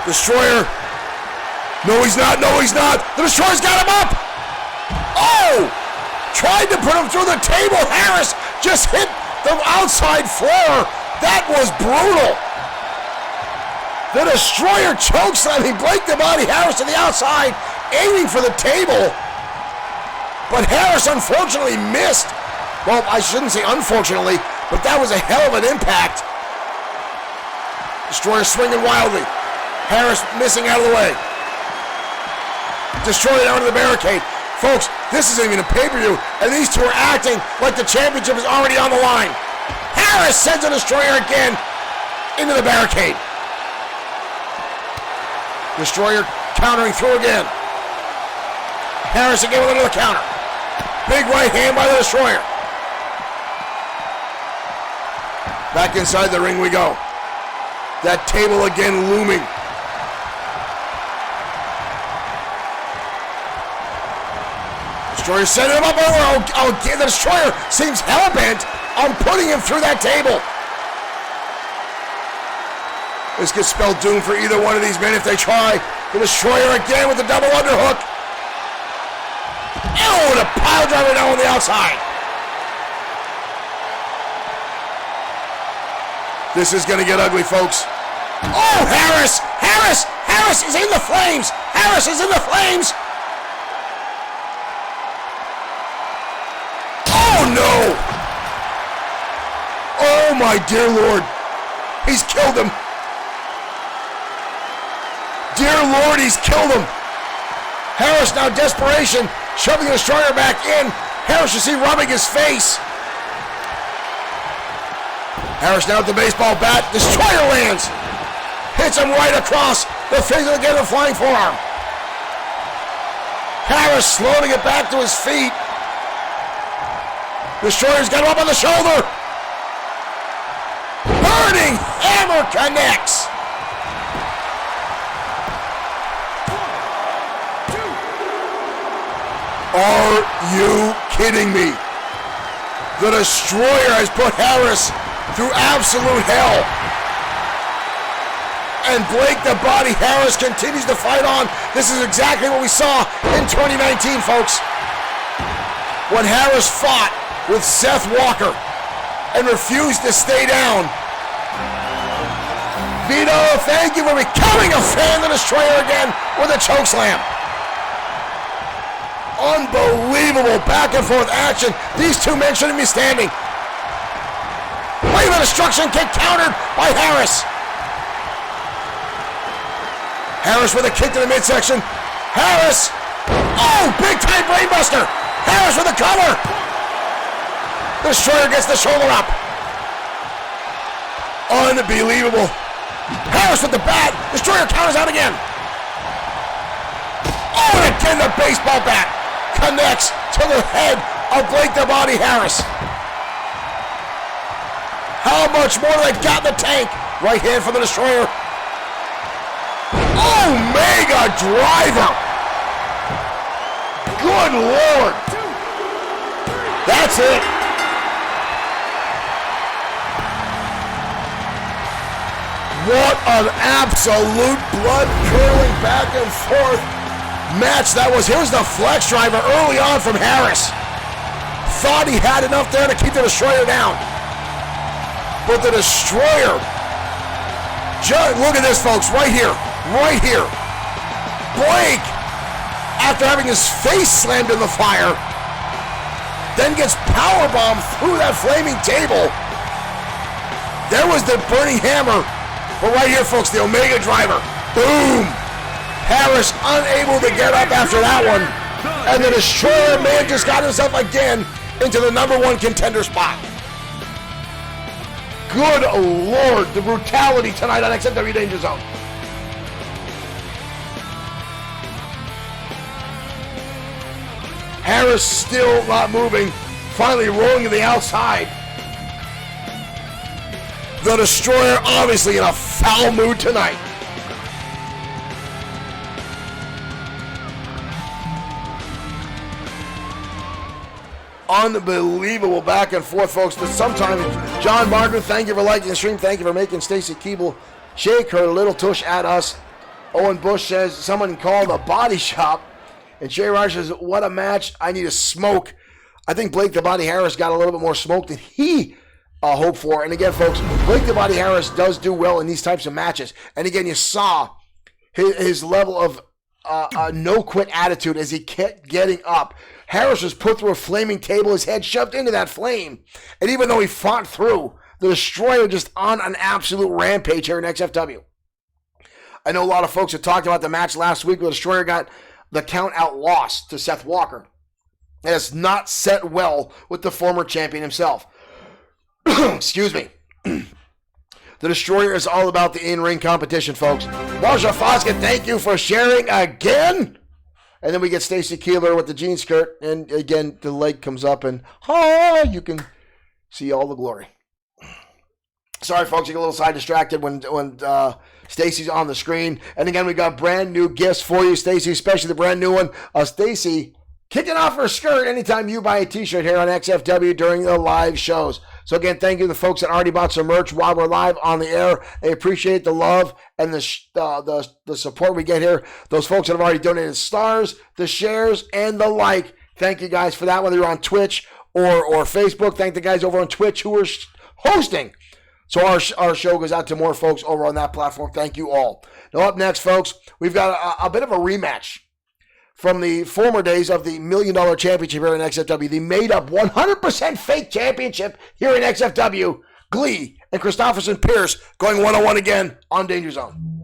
Destroyer. No, he's not. No, he's not. The Destroyer's got him up. Oh! Tried to put him through the table. Harris just hit the outside floor. That was brutal. The Destroyer chokeslamming Blake the Body Harris to the outside, aiming for the table. But Harris unfortunately missed. Well, I shouldn't say unfortunately, but that was a hell of an impact. Destroyer swinging wildly. Harris missing out of the way. Destroyer down to the barricade. Folks, this isn't even a pay-per-view, and these two are acting like the championship is already on the line. Harris sends a Destroyer again into the barricade. Destroyer countering through again. Harris again with another counter. Big right hand by the Destroyer. Back inside the ring we go. That table again looming. Destroyer setting him up over. Oh, the Destroyer seems hell-bent on putting him through that table. This could spell doom for either one of these men if they try. The Destroyer again with the double underhook. Oh, the pile driver down on the outside. This is going to get ugly, folks. Oh, Harris! Harris! Harris is in the flames! Harris is in the flames! Oh, no! Oh, my dear Lord. He's killed him. Dear Lord, he's killed him. Harris now desperation, shoving the Destroyer back in. Harris, you see, rubbing his face. Harris now with the baseball bat. Destroyer lands. Hits him right across the face of the flying forearm. Harris slow to get back to his feet. Destroyer's got him up on the shoulder. Burning hammer connects. Are you kidding me? The Destroyer has put Harris through absolute hell. And Blake the Body Harris continues to fight on. This is exactly what we saw in 2019, folks. When Harris fought with Seth Walker and refused to stay down. Vito, thank you for becoming a fan of the Destroyer again with a chokeslam. Unbelievable back and forth action. These two men shouldn't be standing. Wave of destruction kick countered by Harris. Harris with a kick to the midsection. Harris. Oh, big time brainbuster. Harris with a cover. Destroyer gets the shoulder up. Unbelievable. Harris with the bat. Destroyer counters out again. Oh, and again the baseball bat connects to the head of Blake the Body Harris. How much more do they got in the tank? Right hand for the Destroyer. Omega driver. Good Lord. That's it. What an absolute blood-curdling back and forth match that was. Here's the flex driver early on from Harris. Thought he had enough there to keep the Destroyer down. But the Destroyer, look at this, folks, right here. Blake, after having his face slammed in the fire, then gets powerbombed through that flaming table. There was the burning hammer. But right here, folks, the Omega driver. Boom! Harris unable to get up after that one. And the Destroyer man just got himself again into the #1 contender spot. Good Lord, the brutality tonight on XFW Danger Zone. Harris still not moving, finally rolling to the outside. The Destroyer obviously in a foul mood tonight. Unbelievable back and forth, folks. But sometimes, John Martin, thank you for liking the stream. Thank you for making Stacy Keeble shake her little tush at us. Owen Bush says, someone called a body shop. And Shay Raj says, what a match. I need a smoke. I think Blake the Body Harris got a little bit more smoke than he hoped for. And again, folks, Blake the Body Harris does do well in these types of matches. And again, you saw his level of no-quit attitude as he kept getting up. Harris was put through a flaming table, his head shoved into that flame. And even though he fought through, the Destroyer just on an absolute rampage here in XFW. I know a lot of folks have talked about the match last week where the Destroyer got the count-out loss to Seth Walker. And it's not set well with the former champion himself. Excuse me. The Destroyer is all about the in-ring competition, folks. Marsha Foskett, thank you for sharing again. And then we get Stacy Keeler with the jean skirt. And again, the leg comes up and you can see all the glory. Sorry, folks, you get a little side distracted when Stacy's on the screen. And again, we got brand new gifts for you, Stacy, especially the brand new one. Stacy kicking off her skirt anytime you buy a t-shirt here on XFW during the live shows. So again, thank you to the folks that already bought some merch while we're live on the air. I appreciate the love and the support we get here. Those folks that have already donated stars, the shares, and the like. Thank you guys for that, whether you're on Twitch or Facebook. Thank the guys over on Twitch who are hosting. So our show goes out to more folks over on that platform. Thank you all. Now up next, folks, we've got a bit of a rematch from the former days of the $1 Million Championship here in XFW, the made-up 100% fake championship here in XFW. Glee and Christopherson Pierce going one-on-one again on Danger Zone.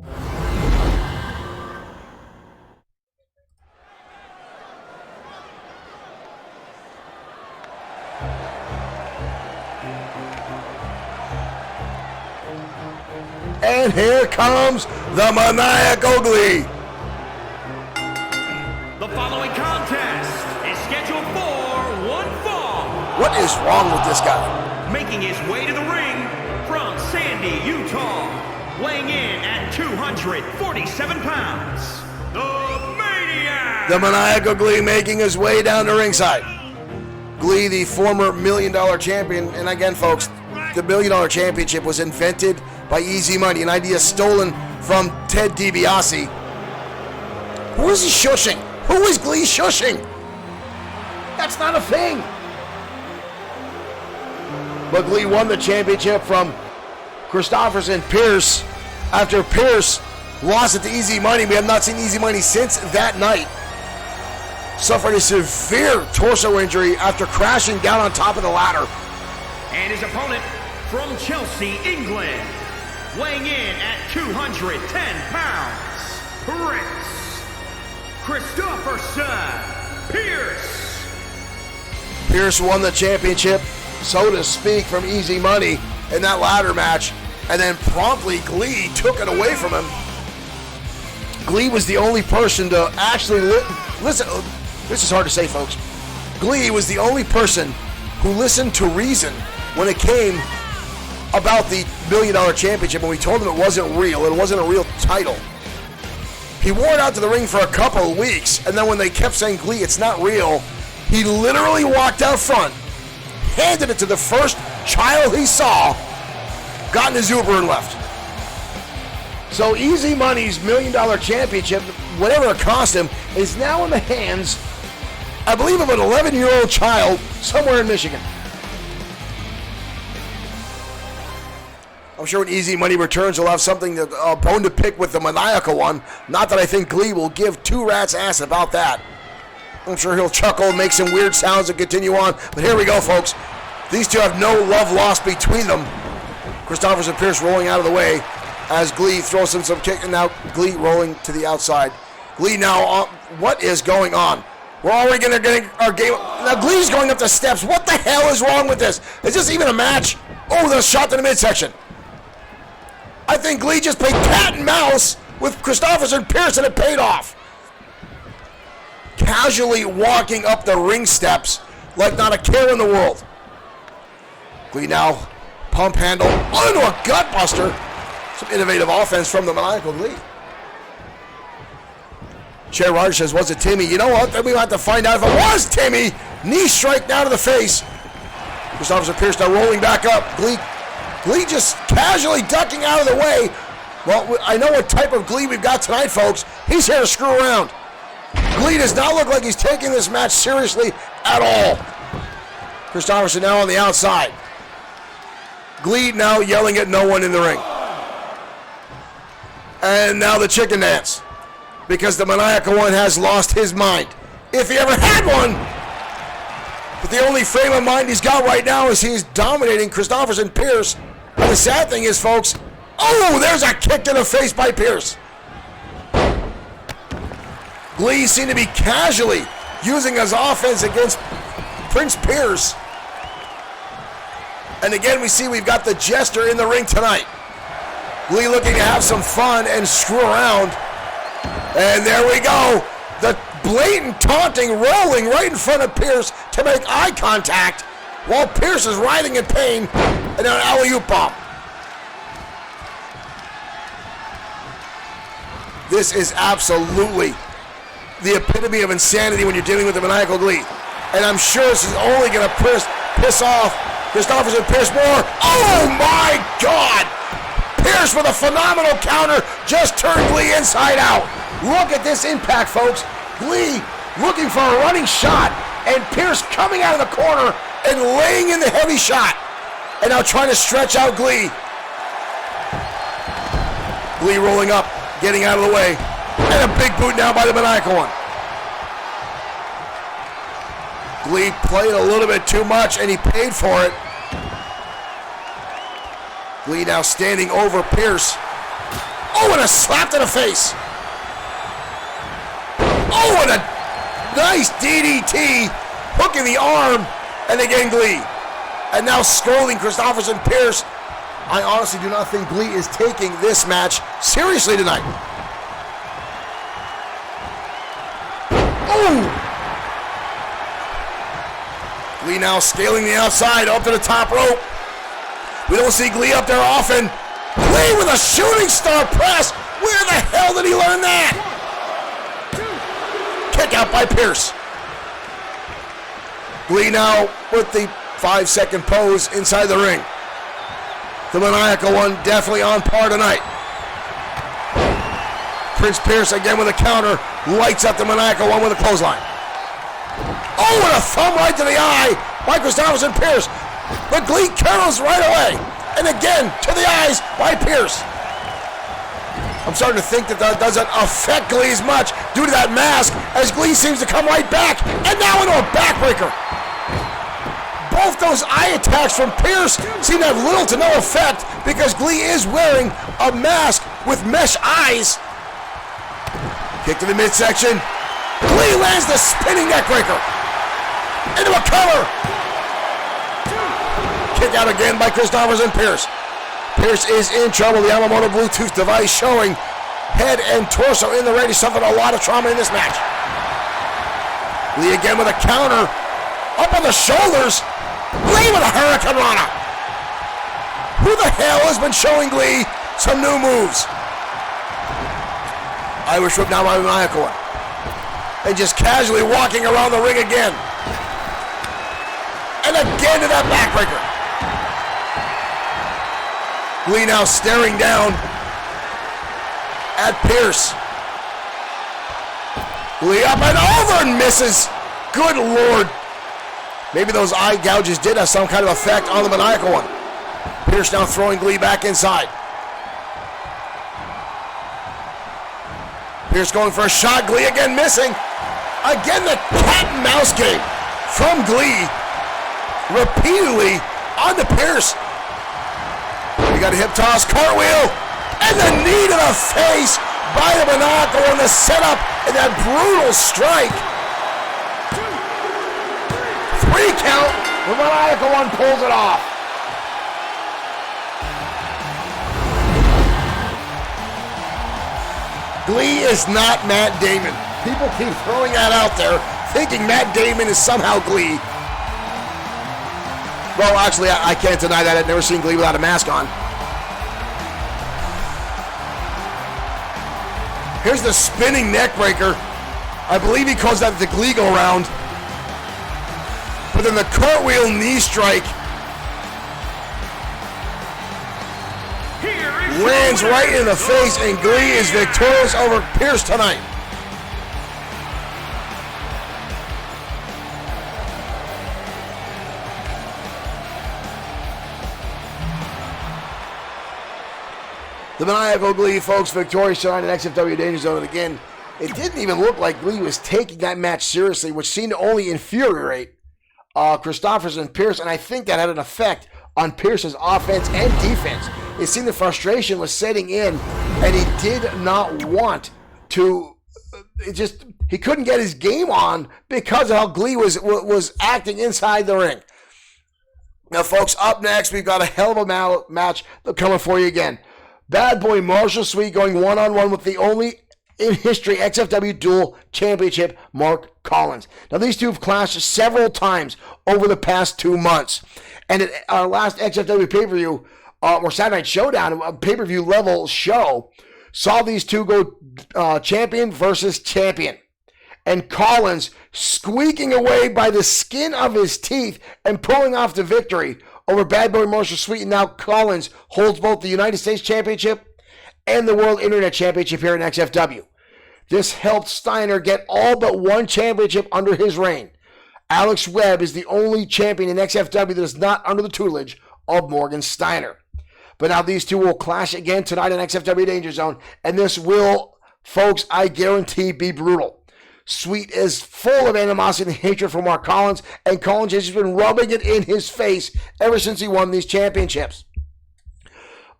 And here comes the maniacal Glee. The following contest is scheduled for one fall. What is wrong with this guy? Making his way to the ring from Sandy, Utah, weighing in at 247 pounds, the Maniac. The maniacal Glee making his way down to ringside. Glee, the former $1 Million champion. And again, folks, the $1 Million Championship was invented by Easy Money, an idea stolen from Ted DiBiase. Who is he shushing? Who is Glee shushing? That's not a thing. But Glee won the championship from Christopherson Pierce after Pierce lost it to Easy Money. We have not seen Easy Money since that night. Suffered a severe torso injury after crashing down on top of the ladder. And his opponent from Chelsea, England, weighing in at 210 pounds, Prince Christopherson Pierce. Pierce won the championship, so to speak, from Easy Money in that ladder match, and then promptly Glee took it away from him. Glee was the only person to actually listen. This is hard to say, folks. Glee was the only person who listened to reason when it came about the $1 Million Championship, and we told him it wasn't real. It wasn't a real title. He wore it out to the ring for a couple of weeks, and then when they kept saying, Glee, it's not real, he literally walked out front, handed it to the first child he saw, got in his Uber and left. So Easy Money's $1 Million Championship, whatever it cost him, is now in the hands, I believe, of an 11-year-old child somewhere in Michigan. I'm sure when Easy Money returns, he'll have something, a bone to pick with the Maniacal One. Not that I think Glee will give two rats' ass about that. I'm sure he'll chuckle, make some weird sounds, and continue on. But here we go, folks. These two have no love lost between them. Christopherson Pierce rolling out of the way as Glee throws him some kick, and now Glee rolling to the outside. Glee now, what is going on? We're already going to get our game. Now Glee's going up the steps. What the hell is wrong with this? Is this even a match? Oh, the shot to the midsection. I think Glee just played cat and mouse with Christopherson Pierce, and it paid off. Casually walking up the ring steps like not a care in the world. Glee now pump handle onto a gutbuster. Some innovative offense from the Maniacal Glee. Cher Rogers says, was it Timmy? You know what? Then we have to find out if it was Timmy. Knee strike down to the face. Christopherson Pierce now rolling back up. Glee just casually ducking out of the way. Well, I know what type of Glee we've got tonight, folks. He's here to screw around. Glee does not look like he's taking this match seriously at all. Christopherson now on the outside. Glee now yelling at no one in the ring. And now the chicken dance. Because the Maniacal One has lost his mind. If he ever had one. But the only frame of mind he's got right now is he's dominating Christopherson Pierce. And the sad thing is, folks, oh, there's a kick to the face by Pierce. Glee seemed to be casually using his offense against Prince Pierce. And again, we see we've got the Jester in the ring tonight. Glee looking to have some fun and screw around. And there we go. The blatant taunting rolling right in front of Pierce to make eye contact while Pierce is writhing in pain, and an alley-oop bomb. This is absolutely the epitome of insanity when you're dealing with the Maniacal Glee. And I'm sure this is only going to piss off Christopherson Pierce more. Oh my God! Pierce with a phenomenal counter just turned Glee inside out. Look at this impact, folks. Glee looking for a running shot, and Pierce coming out of the corner and laying in the heavy shot. And now trying to stretch out Glee. Glee rolling up, getting out of the way. And a big boot now by the Maniacal One. Glee played a little bit too much, and he paid for it. Glee now standing over Pierce. Oh, and a slap to the face. Oh, and a nice DDT, hooking the arm, and again Glee. And now scolding Christopherson Pierce. I honestly do not think Glee is taking this match seriously tonight. Oh! Glee now scaling the outside up to the top rope. We don't see Glee up there often. Glee with a shooting star press. Where the hell did he learn that? Kick out by Pierce. Glee now with the 5-second pose inside the ring. The Maniacal One definitely on par tonight. Prince Pierce again with a counter. Lights up the Maniacal One with a clothesline. Oh, and a thumb right to the eye by Christopherson Pierce. But Glee counters right away. And again to the eyes by Pierce. I'm starting to think that doesn't affect Glee as much due to that mask, as Glee seems to come right back, and now into a backbreaker. Both those eye attacks from Pierce seem to have little to no effect because Glee is wearing a mask with mesh eyes. Kick to the midsection. Glee lands the spinning neckbreaker. Into a cover. Kick out again by Christopherson Pierce. Pierce is in trouble. The Yamamoto Bluetooth device showing head and torso in the red. He suffered a lot of trauma in this match. Lee again with a counter. Up on the shoulders. Glee with a Hurricane Rana. Who the hell has been showing Glee some new moves? Irish whip now by Maniacal. And just casually walking around the ring again. And again to that backbreaker. Glee now staring down at Pierce. Glee up and over and misses. Good Lord. Maybe those eye gouges did have some kind of effect on the Maniacal one. Pierce now throwing Glee back inside. Pierce going for a shot. Glee again missing. Again the cat and mouse game from Glee. Repeatedly onto Pierce. We got a hip toss, cartwheel, and the knee to the face by the Maniacal on the setup and that brutal strike. 3 count, the Maniacal one pulls it off. Glee is not Matt Damon. People keep throwing that out there, thinking Matt Damon is somehow Glee. Well, actually, I can't deny that. I've never seen Glee without a mask on. Here's the spinning neck breaker. I believe he calls that the Glee go round. But then the cartwheel knee strike lands right in the face, and Glee is victorious over Pierce tonight. The Maniacal Glee, folks, victorious tonight in XFW Danger Zone. And again, it didn't even look like Glee was taking that match seriously, which seemed to only infuriate Christopherson and Pierce, and I think that had an effect on Pierce's offense and defense. It seemed the frustration was setting in, and he did not want to. He couldn't get his game on because of how Glee was acting inside the ring. Now, folks, up next, we've got a hell of a match coming for you again. Bad Boy Marshall Sweet going one-on-one with the only in history XFW Dual Championship, Mark Collins. Now, these two have clashed several times over the past 2 months. And at our last XFW pay-per-view, or Saturday Night Showdown, a pay-per-view level show, saw these two go champion versus champion. And Collins squeaking away by the skin of his teeth and pulling off the victory over Bad Boy Marshall Sweet. And now Collins holds both the United States Championship and the World Internet Championship here in XFW. This helped Steiner get all but one championship under his reign. Alex Webb is the only champion in XFW that is not under the tutelage of Morgan Steiner. But now these two will clash again tonight in XFW Danger Zone, and this will, folks, I guarantee, be brutal. Sweet is full of animosity and hatred for Mark Collins, and Collins has been rubbing it in his face ever since he won these championships.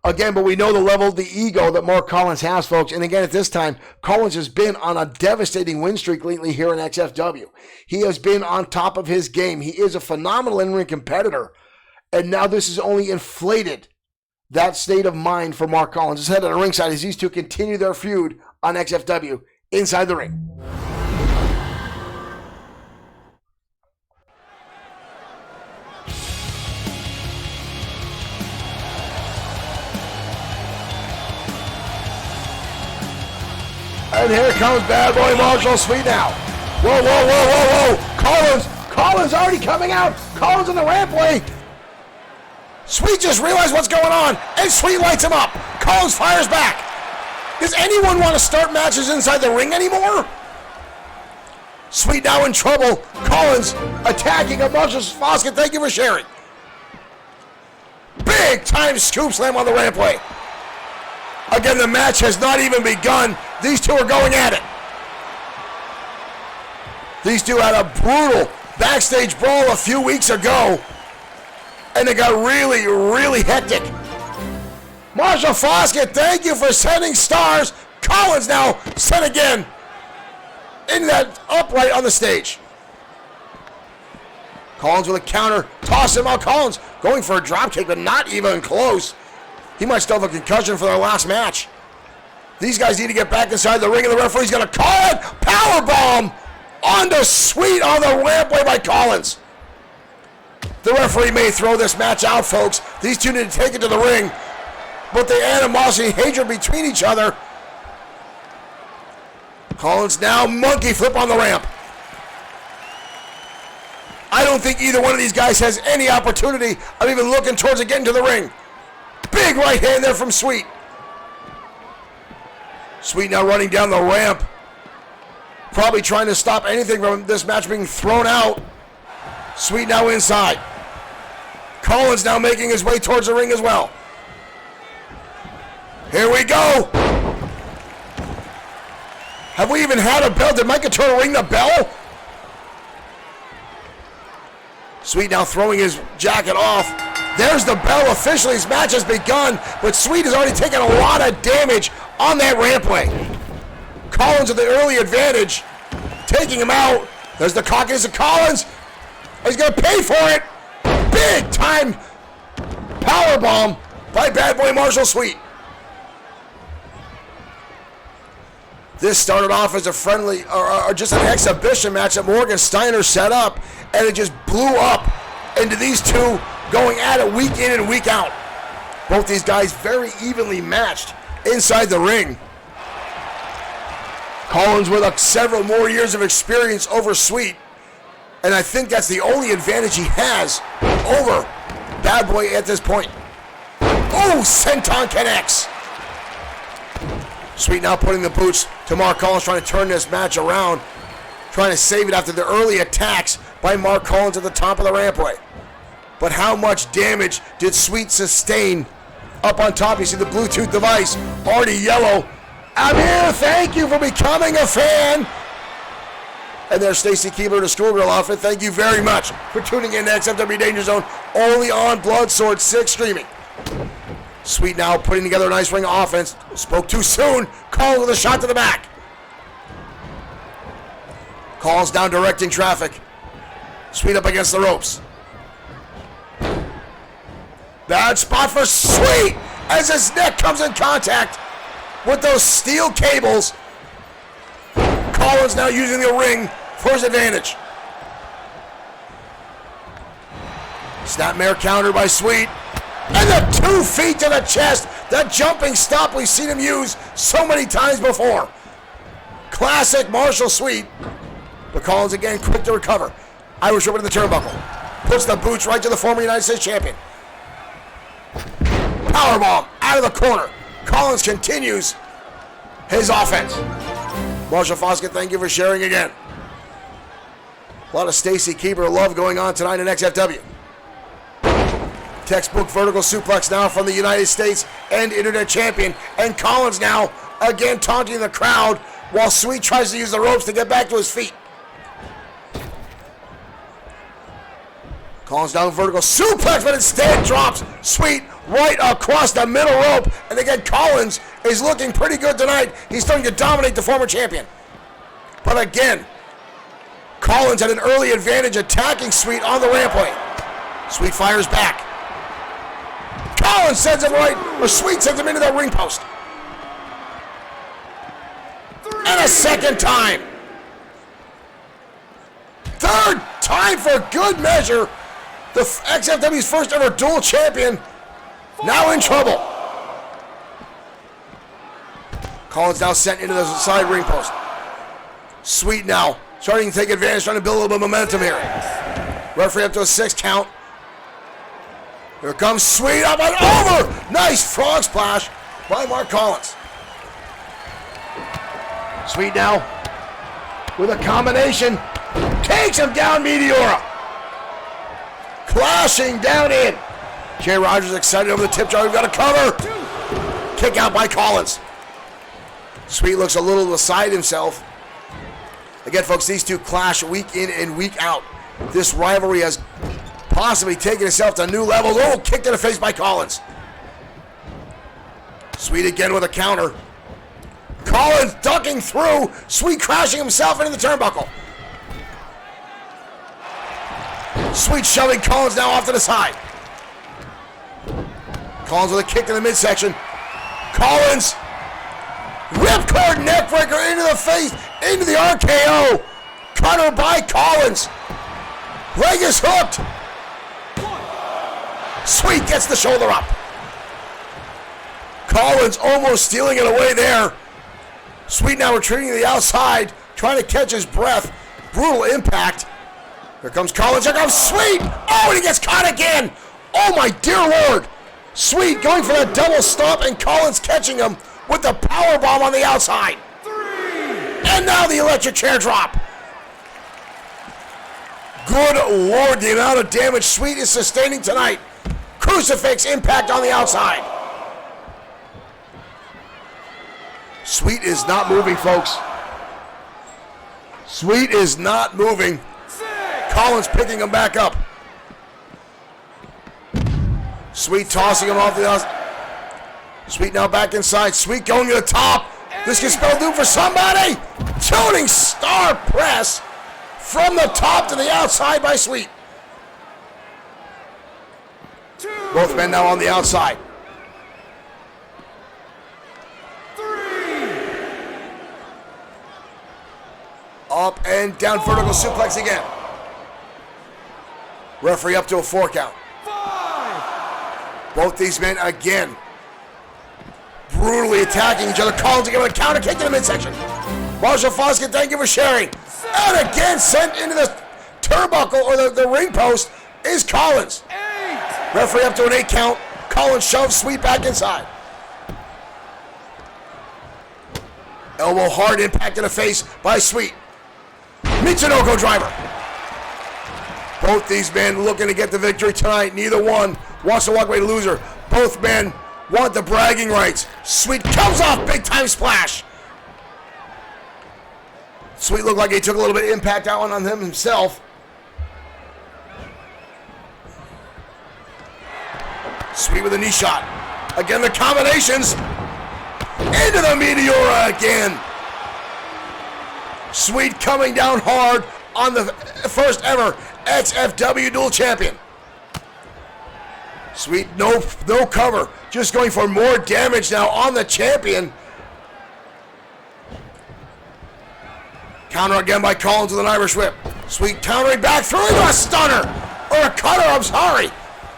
Again, but we know the level of the ego that Mark Collins has, folks. And again, at this time, Collins has been on a devastating win streak lately here in XFW. He has been on top of his game. He is a phenomenal in-ring competitor. And now this has only inflated that state of mind for Mark Collins. His head at the ringside as these two continue their feud on XFW inside the ring. And here comes Bad Boy Marshall Sweet now. Whoa, whoa, whoa, whoa, whoa. Collins already coming out. Collins on the rampway. Sweet just realized what's going on, and Sweet lights him up. Collins fires back. Does anyone want to start matches inside the ring anymore? Sweet now in trouble. Collins attacking a Marshall Foskett. Thank you for sharing. Big time scoop slam on the rampway. Again, the match has not even begun. These two are going at it. These two had a brutal backstage brawl a few weeks ago, and it got really, really hectic. Marshall Foskett, thank you for sending stars. Collins now sent again in that upright on the stage. Collins with a counter, toss him out. Collins going for a drop kick, but not even close. He might still have a concussion for their last match. These guys need to get back inside the ring, and the referee's going to call it. Powerbomb onto Sweet on the rampway by Collins. The referee may throw this match out, folks. These two need to take it to the ring. But the animosity and hatred between each other. Collins now monkey flip on the ramp. I don't think either one of these guys has any opportunity of even looking towards it getting to the ring. Big right hand there from Sweet. Sweet now running down the ramp. Probably trying to stop anything from this match being thrown out. Sweet now inside. Collins now making his way towards the ring as well. Here we go. Have we even had a bell? Did Mike Turner ring the bell? Sweet now throwing his jacket off. There's the bell officially. His match has begun, but Sweet has already taken a lot of damage on that rampway. Collins with the early advantage, taking him out. There's the cockiness of Collins. He's going to pay for it. Big time powerbomb by Bad Boy Marshall Sweet. This started off as a friendly, or just an exhibition match that Morgan Steiner set up, and it just blew up into these two going at it week in and week out. Both these guys very evenly matched inside the ring. Collins with several more years of experience over Sweet, and I think that's the only advantage he has over Bad Boy at this point. Oh, senton connects. Sweet now putting the boots to Mark Collins, trying to turn this match around, trying to save it after the early attacks by Mark Collins at the top of the rampway. But how much damage did Sweet sustain up on top? You see the Bluetooth device already yellow. I'm here, thank you for becoming a fan. And there's Stacy Keebler in a schoolgirl outfit. Thank you very much for tuning in to XFW Danger Zone, only on Blood Sword 6 streaming. Sweet now putting together a nice ring of offense. Spoke too soon. Collins with a shot to the back. Collins down directing traffic. Sweet up against the ropes. Bad spot for Sweet as his neck comes in contact with those steel cables. Collins now using the ring for his advantage. Snapmare counter by Sweet. And the 2 feet to the chest. That jumping stop we've seen him use so many times before. Classic Marshall Sweet. But Collins again quick to recover. Irish whip in the turnbuckle. Puts the boots right to the former United States champion. Powerbomb out of the corner. Collins continues his offense. Marshall Foskett, thank you for sharing again. A lot of Stacy Keebler love going on tonight in XFW. Textbook vertical suplex now from the United States and Internet champion. And Collins now again taunting the crowd while Sweet tries to use the ropes to get back to his feet. Collins down vertical suplex, but instead drops Sweet right across the middle rope. And again, Collins is looking pretty good tonight. He's starting to dominate the former champion. But again, Collins had an early advantage attacking Sweet on the rampway. Sweet fires back. Collins sends him right, or Sweet sends him into that ring post. And a second time. Third time for good measure. The XFW's first ever dual champion now in trouble. Collins now sent into the side ring post. Sweet now starting to take advantage, trying to build a little bit of momentum here. Referee up to a 6 count. Here comes Sweet up and over. Nice frog splash by Mark Collins. Sweet now with a combination. Takes him down Meteora. Clashing down in. Jay Rogers excited over the tip jar. We've got a cover. Kick out by Collins. Sweet looks a little beside himself. Again, folks, these two clash week in and week out. This rivalry has possibly taken itself to new levels. Oh, kick to the face by Collins. Sweet again with a counter. Collins ducking through. Sweet crashing himself into the turnbuckle. Sweet shoving Collins now off to the side. Collins with a kick to the midsection. Collins. Ripcord neckbreaker into the face. Into the RKO. Cutter by Collins. Leg is hooked. Sweet gets the shoulder up. Collins almost stealing it away there. Sweet now retreating to the outside, trying to catch his breath. Brutal impact. Here comes Collins. Here comes Sweet. Oh, and he gets caught again. Oh, my dear Lord. Sweet going for that double stomp, and Collins catching him with the power bomb on the outside. And now the electric chair drop. Good Lord, the amount of damage Sweet is sustaining tonight. Crucifix impact on the outside. Sweet is not moving, folks. Sweet is not moving. Collins picking him back up. Sweet tossing him off the outside. Sweet now back inside. Sweet going to the top. This can spell doom for somebody. Shooting star press from the top to the outside by Sweet. Both men now on the outside. Up and down, vertical suplex again. Referee up to a 4 count. Both these men again brutally attacking each other. Collins to give him a counter kick in the midsection. Marshall Foskett, thank you for sharing. And again sent into the turnbuckle or the ring post is Collins. Referee up to an 8 count. Collins shoves Sweet back inside. Elbow hard impact in the face by Sweet. Michinoku driver. Both these men looking to get the victory tonight. Neither one wants to walk away loser. Both men want the bragging rights. Sweet comes off big time splash. Sweet looked like he took a little bit of impact out on him himself. Sweet with a knee shot. Again, the combinations. Into the Meteora again. Sweet coming down hard on the first ever XFW dual champion. Sweet, no cover. Just going for more damage now on the champion. Counter again by Collins with an Irish whip. Sweet countering back through into a stunner. Or a cutter, I'm sorry.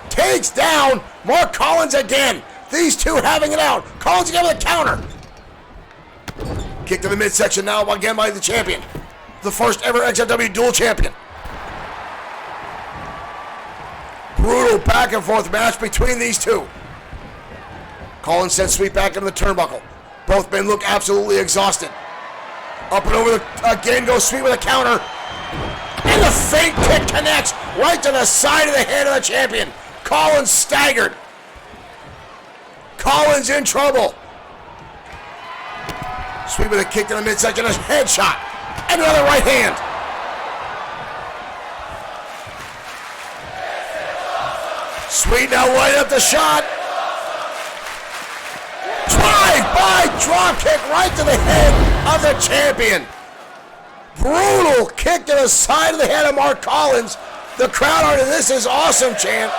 Takes down Mark Collins again. These two having it out. Collins again with a counter. Kick to the midsection now again by the champion. The first ever XFW dual champion. Brutal back and forth match between these two. Collins sends Sweet back into the turnbuckle. Both men look absolutely exhausted. Up and over again goes Sweet with a counter. And the feint kick connects right to the side of the head of the champion. Collins staggered. Collins in trouble. Sweet with a kick to the midsection, a headshot, and another right hand. Sweet now light up the shot. Drive-by drop kick right to the head of the champion. Brutal kick to the side of the head of Mark Collins. The crowd are, this is awesome chant.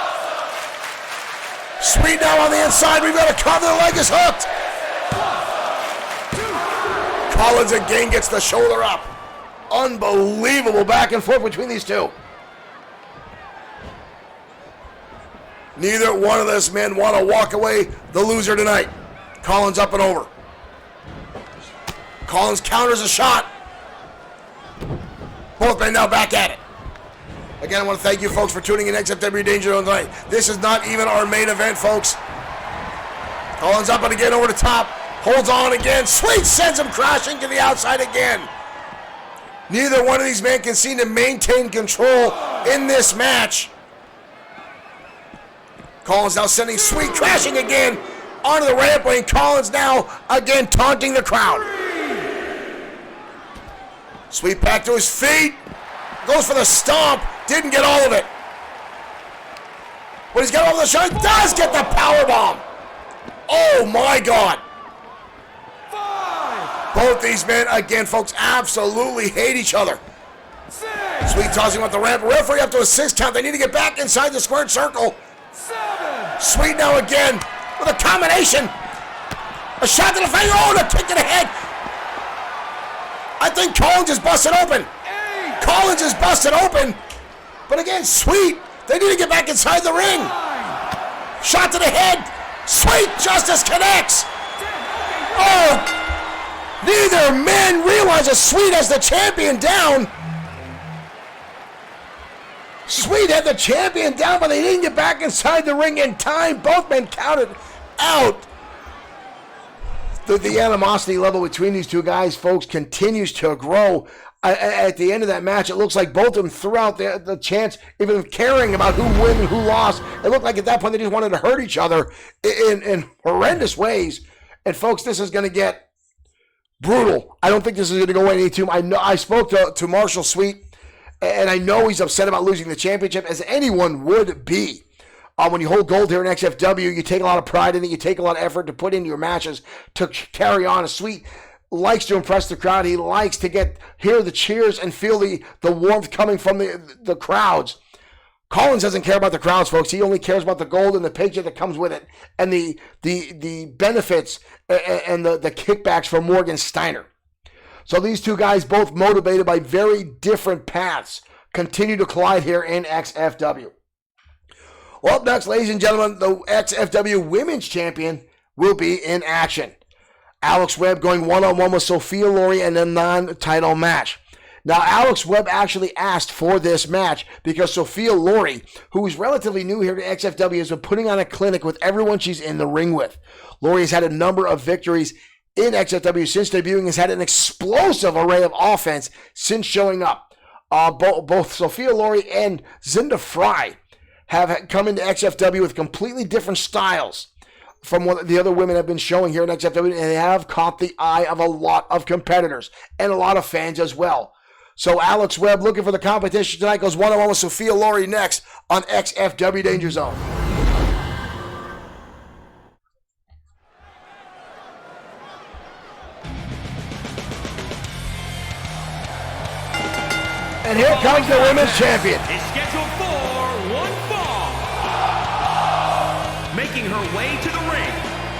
Sweet now on the inside, we've got a cover, the leg is hooked. Collins again gets the shoulder up. Unbelievable back and forth between these two. Neither one of those men want to walk away the loser tonight. Collins up and over. Collins counters a shot. Both men now back at it. Again, I want to thank you folks for tuning in XFW Danger Zone tonight. This is not even our main event, folks. Collins up and again over the top. Holds on again. Sweet sends him crashing to the outside again. Neither one of these men can seem to maintain control in this match. Collins now sending Sweet crashing again onto the rampway. And Collins now again taunting the crowd. Sweet back to his feet. Goes for the stomp. Didn't get all of it. But he's got all the shot. Does get the power bomb. Oh my God. Both these men, again, folks, absolutely hate each other. Sweet tossing him up the ramp. Referee up to a 6 count. They need to get back inside the squared circle. Sweet now again with a combination. A shot to the face. Oh, and a kick to the head. I think Collins is busted open. Collins is busted open. But again, Sweet, they need to get back inside the ring. Shot to the head. Sweet Justice connects. Oh, neither man realizes Sweet has the champion down. Sweet had the champion down, but they didn't get back inside the ring in time. Both men counted out. The animosity level between these two guys, folks, continues to grow. At the end of that match, it looks like both of them threw out the chance, even caring about who won and who lost. It looked like at that point they just wanted to hurt each other in horrendous ways. And folks, this is going to get brutal. I don't think this is going to go any too. I spoke to Marshall Sweet, and I know he's upset about losing the championship, as anyone would be. When you hold gold here in XFW, you take a lot of pride in it. You take a lot of effort to put into your matches to carry on. Sweet likes to impress the crowd. He likes to hear the cheers and feel the warmth coming from the crowds. Collins doesn't care about the crowds, folks. He only cares about the gold and the paycheck that comes with it, and the benefits and the kickbacks from Morgan Steiner. So these two guys, both motivated by very different paths, continue to collide here in XFW. Well, up next, ladies and gentlemen, the XFW Women's Champion will be in action. Alex Webb going one-on-one with Sophia Laurie in a non-title match. Now, Alex Webb actually asked for this match because Sophia Laurie, who is relatively new here to XFW, has been putting on a clinic with everyone she's in the ring with. Laurie has had a number of victories in XFW since debuting, has had an explosive array of offense since showing up. Both Sophia Laurie and Zinda Fry have come into XFW with completely different styles from what the other women have been showing here in XFW, and they have caught the eye of a lot of competitors and a lot of fans as well. So Alex Webb, looking for the competition tonight, goes one-on-one with Sophia Laurie next on XFW Danger Zone. And here comes the women's champion. Is scheduled for one fall. Making her way to the ring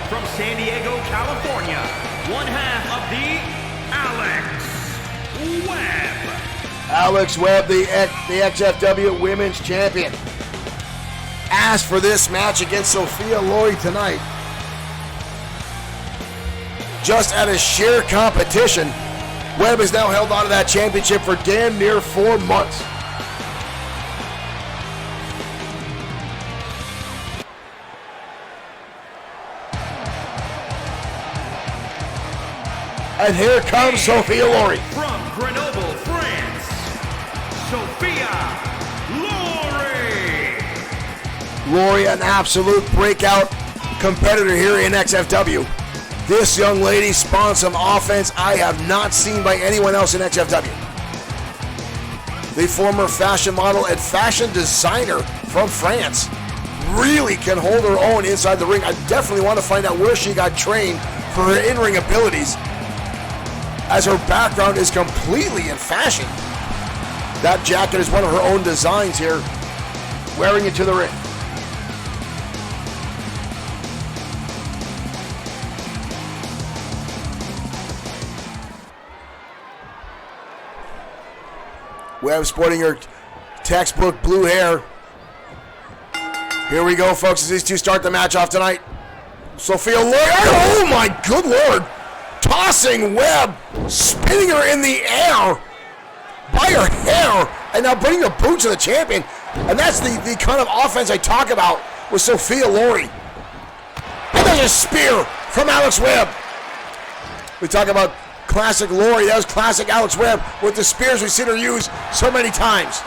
from San Diego, California, one half of the Alex Webb. Alex Webb, the XFW Women's Champion, asked for this match against Sophia Laurie tonight. Just out of sheer competition, Webb has now held on to that championship for damn near 4 months. And here comes Sophia Laurie. From Grenoble, France, Sophia Laurie. Laurie, an absolute breakout competitor here in XFW. This young lady spawned some offense I have not seen by anyone else in XFW. The former fashion model and fashion designer from France really can hold her own inside the ring. I definitely want to find out where she got trained for her in-ring abilities, as her background is completely in fashion. That jacket is one of her own designs here, wearing it to the ring. Webb sporting her textbook blue hair. Here we go, folks, as these two start the match off tonight. Sophia Laurie, oh my good lord! Tossing Webb, spinning her in the air by her hair, and now bringing the boot to the champion. And that's the kind of offense I talk about with Sophia Laurie. And there's a spear from Alex Webb. We talk about classic Laurie. That was classic Alex Webb with the spears we've seen her use so many times.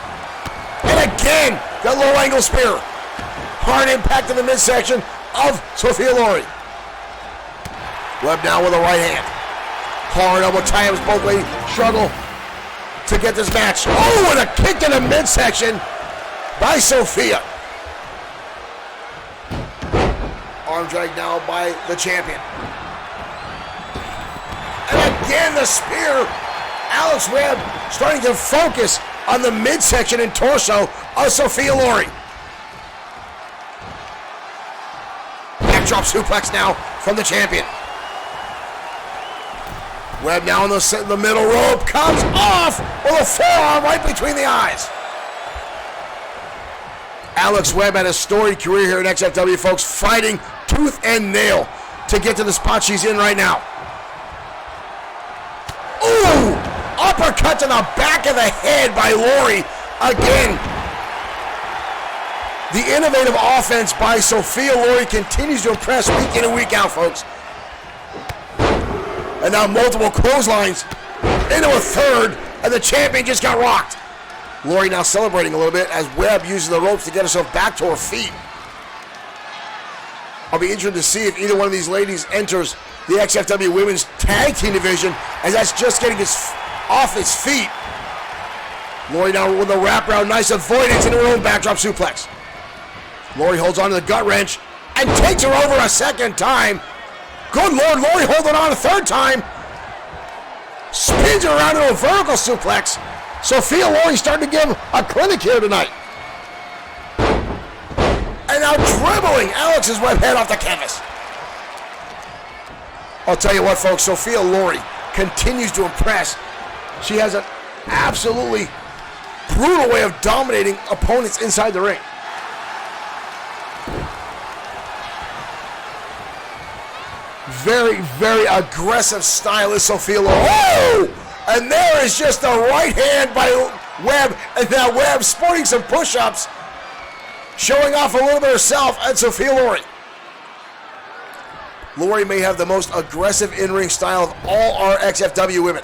And again, that low angle spear. Hard impact in the midsection of Sophia Laurie. Webb now with a right hand. Hard elbow tie as both ladies struggle to get this match. Oh, and a kick in the midsection by Sophia. Arm drag now by the champion. And again the spear. Alex Webb starting to focus on the midsection and torso of Sophia Laurie. Backdrop suplex now from the champion. Webb now in the middle rope, comes off with a forearm right between the eyes. Alex Webb had a storied career here in XFW, folks, fighting tooth and nail to get to the spot she's in right now. Ooh! Uppercut to the back of the head by Lori again. The innovative offense by Sophia Lori continues to impress week in and week out, folks. And now multiple clotheslines into a third, and the champion just got rocked. Lori now celebrating a little bit as Webb uses the ropes to get herself back to her feet. I'll be interested to see if either one of these ladies enters the XFW Women's Tag Team Division, as that's just getting off its feet. Lori now with a wraparound, nice avoidance into her own backdrop suplex. Lori holds on to the gut wrench and takes her over a second time. Good Lord, Lori holding on a third time. Spins her around into a vertical suplex. Sophia Lori starting to give a clinic here tonight. And now dribbling Alex's Webb head off the canvas. I'll tell you what, folks, Sophia Lori continues to impress. She has an absolutely brutal way of dominating opponents inside the ring. Very, very aggressive style is Sophia Lori. Oh! And there is just the right hand by Webb. And now Webb sporting some push-ups, showing off a little bit herself and Sophia Lori. Lori may have the most aggressive in-ring style of all our XFW women.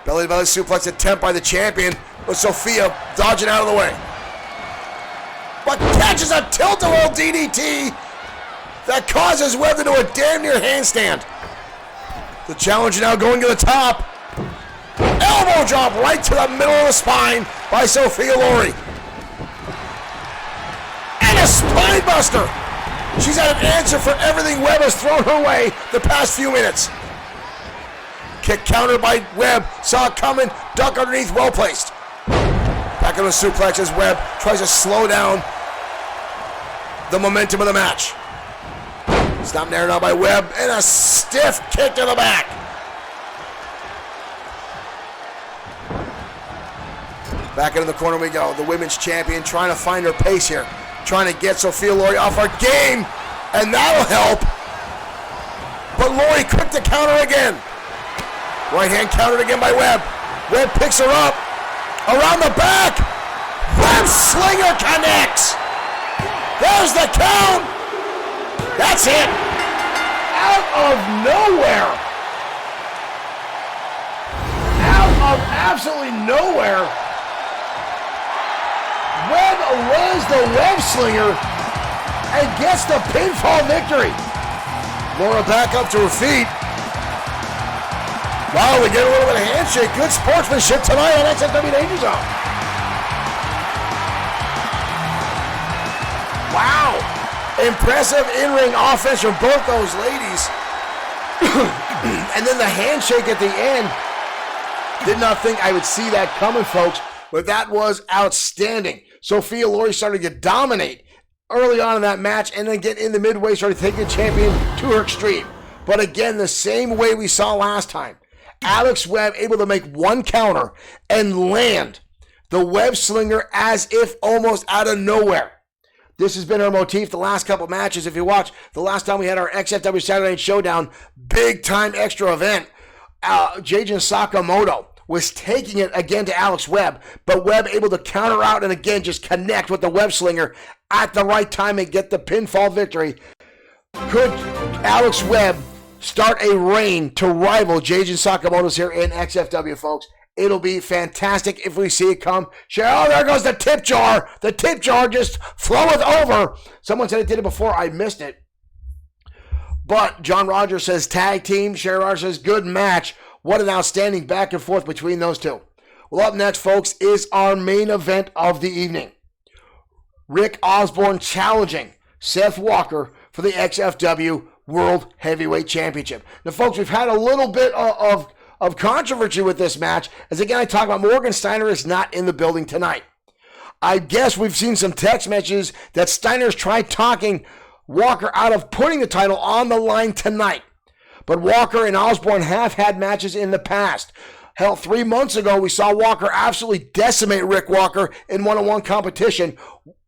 Belly-to-belly suplex attempt by the champion, with Sophia dodging out of the way. But catches a tilt-a-whirl DDT that causes Webb to do a damn near handstand. The challenger now going to the top. Elbow drop right to the middle of the spine by Sophia Lori. And a spine buster. She's had an answer for everything Webb has thrown her way the past few minutes. Kick counter by Webb. Saw it coming. Duck underneath, well placed. Back on the suplex as Webb tries to slow down the momentum of the match. Stopped there now by Webb, and a stiff kick to the back. Back into the corner we go. The women's champion trying to find her pace here. Trying to get Sophia Lori off her game, and that'll help. But Lori quick to counter again. Right hand countered again by Webb. Webb picks her up. Around the back. Webb slinger connects. There's the count. That's it. Out of nowhere. Out of absolutely nowhere. Webb lands the Webb slinger and gets the pinfall victory. Laura back up to her feet. Wow, we get a little bit of handshake. Good sportsmanship tonight on XFW Danger Zone. Wow. Impressive in-ring offense from both those ladies. And then the handshake at the end. Did not think I would see that coming, folks, but that was outstanding. Sophia Lori started to dominate early on in that match, and then get in the midway, started taking the champion to her extreme. But again, the same way we saw last time. Alex Webb able to make one counter and land the Webb slinger as if almost out of nowhere. This has been her motif the last couple matches. If you watch, the last time we had our XFW Saturday Night Showdown, big time extra event, Jaden Sakamoto was taking it again to Alex Webb, but Webb able to counter out and again just connect with the Webb slinger at the right time and get the pinfall victory. Could Alex Webb start a reign to rival Jaden Sakamoto's here in XFW, folks? It'll be fantastic if we see it come. Oh, there goes the tip jar. The tip jar just floweth over. Someone said it did it before. I missed it. But John Rogers says tag team. Sherry Rogers says good match. What an outstanding back and forth between those two. Well, up next, folks, is our main event of the evening. Rick Osborne challenging Seth Walker for the XFW World Heavyweight Championship. Now, folks, we've had a little bit of controversy with this match, as again I talk about Morgan Steiner is not in the building tonight. I guess we've seen some text messages that Steiner's tried talking Walker out of putting the title on the line tonight. But Walker and Osborne have had matches in the past. Hell, 3 months ago we saw Walker absolutely decimate Rick Walker in one-on-one competition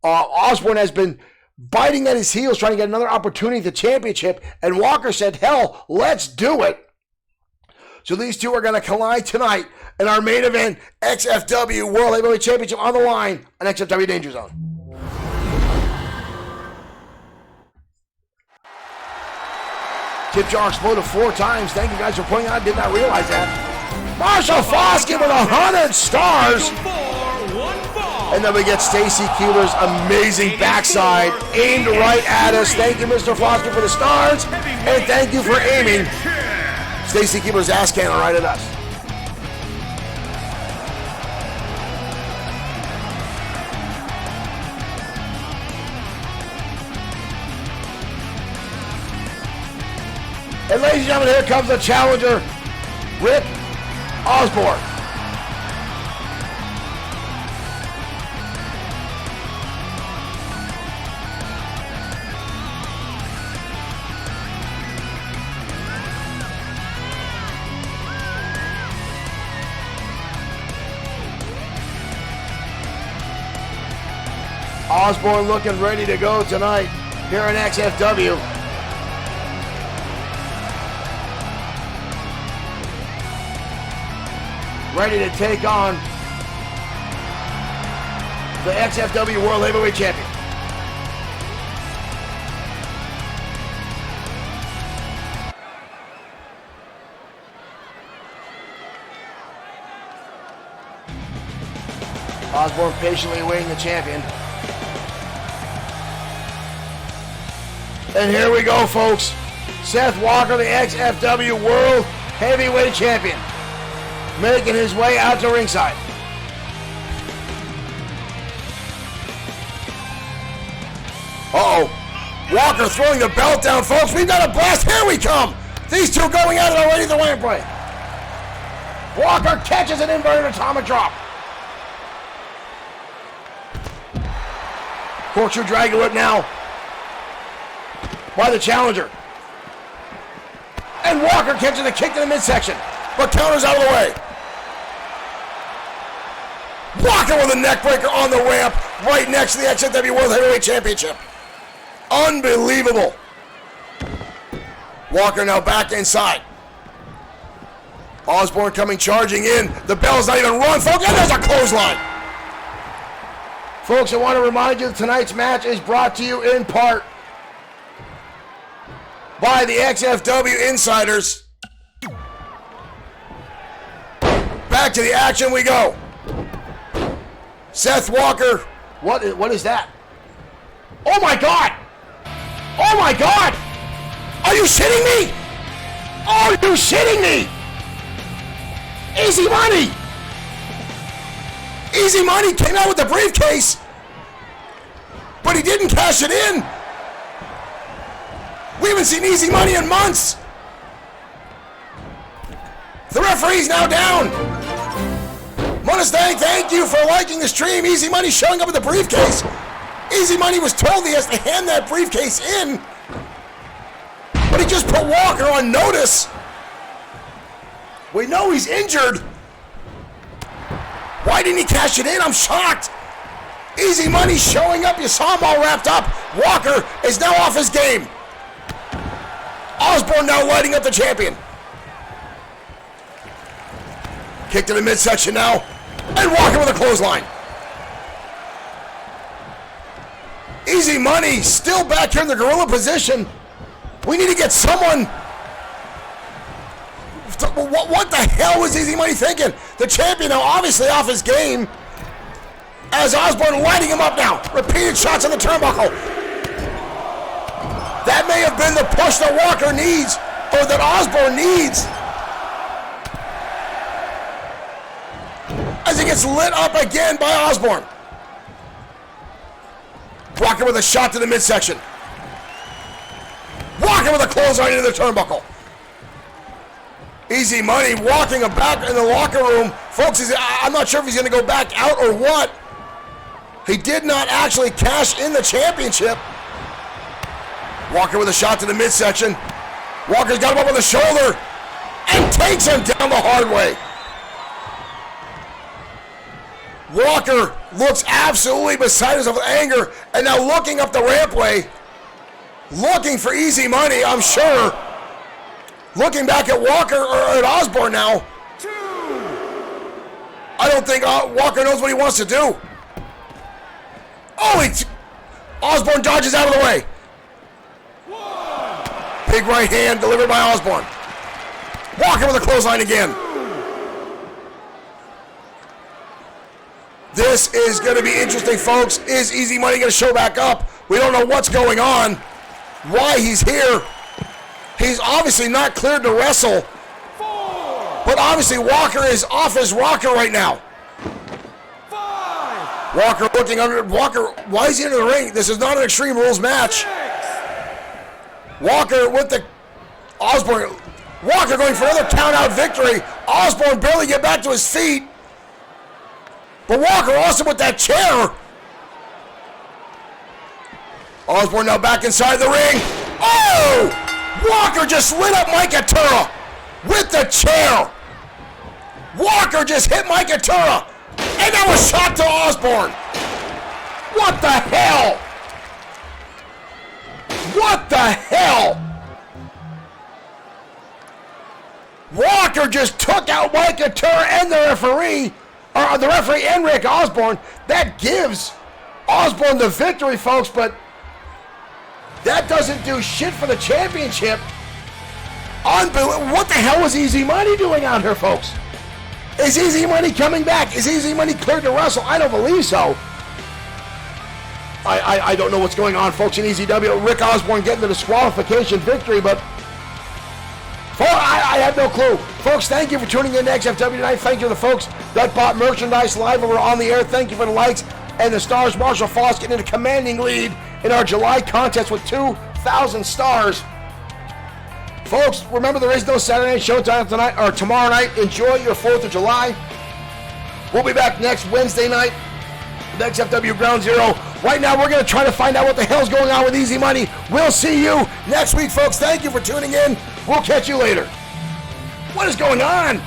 Osborne has been biting at his heels, trying to get another opportunity at the championship, and Walker said, hell, let's do it. So these two are going to collide tonight in our main event, XFW World Heavyweight Championship on the line on XFW Danger Zone. Tip jar exploded 4 times. Thank you guys for pointing out. I did not realize that. Marshall Foskett with 100 stars. And then we get Stacy Keibler's amazing backside aimed right at us. Thank you, Mr. Foskett, for the stars. And thank you for aiming Stacy Keibler's ass cannon right at us. And ladies and gentlemen, here comes the challenger, Rick Osborne. Osborne looking ready to go tonight here in XFW. Ready to take on the XFW World Heavyweight Champion. Osborne patiently awaiting the champion. And here we go, folks. Seth Walker, the XFW World Heavyweight Champion, making his way out to ringside. Uh-oh. Walker throwing the belt down, folks. We've got a blast. Here we come. These two going at it already the way and play. Walker catches an inverted atomic drop. Corkscrew Dragon Whip now by the challenger. And Walker catches a kick to the midsection, but counters out of the way. Walker with a neckbreaker on the ramp right next to the XFW World Heavyweight Championship. Unbelievable. Walker now back inside. Osborne coming charging in. The bell's not even rung, folks, and there's a clothesline. Folks, I want to remind you that tonight's match is brought to you in part by the XFW Insiders. Back to the action we go. Seth Walker. What is that? Oh my God! Oh my God! Are you shitting me? Are you shitting me? Easy Money! Easy Money came out with the briefcase, but he didn't cash it in. We haven't seen Easy Money in months. The referee's now down. Mustang, thank you for liking the stream. Easy Money showing up with the briefcase. Easy Money was told he has to hand that briefcase in, but he just put Walker on notice. We know he's injured. Why didn't he cash it in? I'm shocked. Easy Money showing up. You saw him all wrapped up. Walker is now off his game. Osborne now lighting up the champion. Kick to the midsection now. And Walker with a clothesline. Easy Money still back here in the gorilla position. We need to get someone. What the hell was Easy Money thinking? The champion now obviously off his game. As Osborne lighting him up now. Repeated shots on the turnbuckle. That may have been the push that Walker needs, or that Osborne needs. As he gets lit up again by Osborne. Walker with a shot to the midsection. Walker with a clothesline into the turnbuckle. Easy Money walking him back in the locker room. Folks, I'm not sure if he's going to go back out or what. He did not actually cash in the championship. Walker with a shot to the midsection. Walker's got him up on the shoulder and takes him down the hard way. Walker looks absolutely beside himself with anger, and now looking up the rampway, looking for easy money, I'm sure. Looking back at Walker or at Osborne now. I don't think Walker knows what he wants to do. Oh, Osborne dodges out of the way. Big right hand delivered by Osborne. Walker with a clothesline again. This is going to be interesting, folks. Is Easy Money going to show back up? We don't know what's going on, why he's here. He's obviously not cleared to wrestle. But obviously Walker is off his rocker right now. Walker looking under. Walker, why is he in the ring? This is not an Extreme Rules match. Walker with the Osborne. Walker going for another count-out victory. Osborne barely get back to his feet. But Walker also with that chair. Osborne now back inside the ring. Oh! Walker just lit up Mike Atura with the chair. Walker just hit Mike Atura. And that was shot to Osborne. What the hell? What the hell? Walker just took out Mike Atura and the referee and Rick Osborne. That gives Osborne the victory, folks, but that doesn't do shit for the championship. Unbelievable. What the hell is Easy Money doing out here, folks? Is Easy Money coming back? Is Easy Money cleared to wrestle? I don't believe so. I don't know what's going on, folks, in ECW. Rick Osborne getting the disqualification victory, but I have no clue. Folks, thank you for tuning in to XFW tonight. Thank you to the folks that bought merchandise live over on the air. Thank you for the likes and the stars. Marshall Foss getting in a commanding lead in our July contest with 2,000 stars. Folks, remember there is no Saturday night showtime tonight or tomorrow night. Enjoy your 4th of July. We'll be back next Wednesday night with XFW Ground Zero. Right now, we're going to try to find out what the hell's going on with Easy Money. We'll see you next week, folks. Thank you for tuning in. We'll catch you later. What is going on?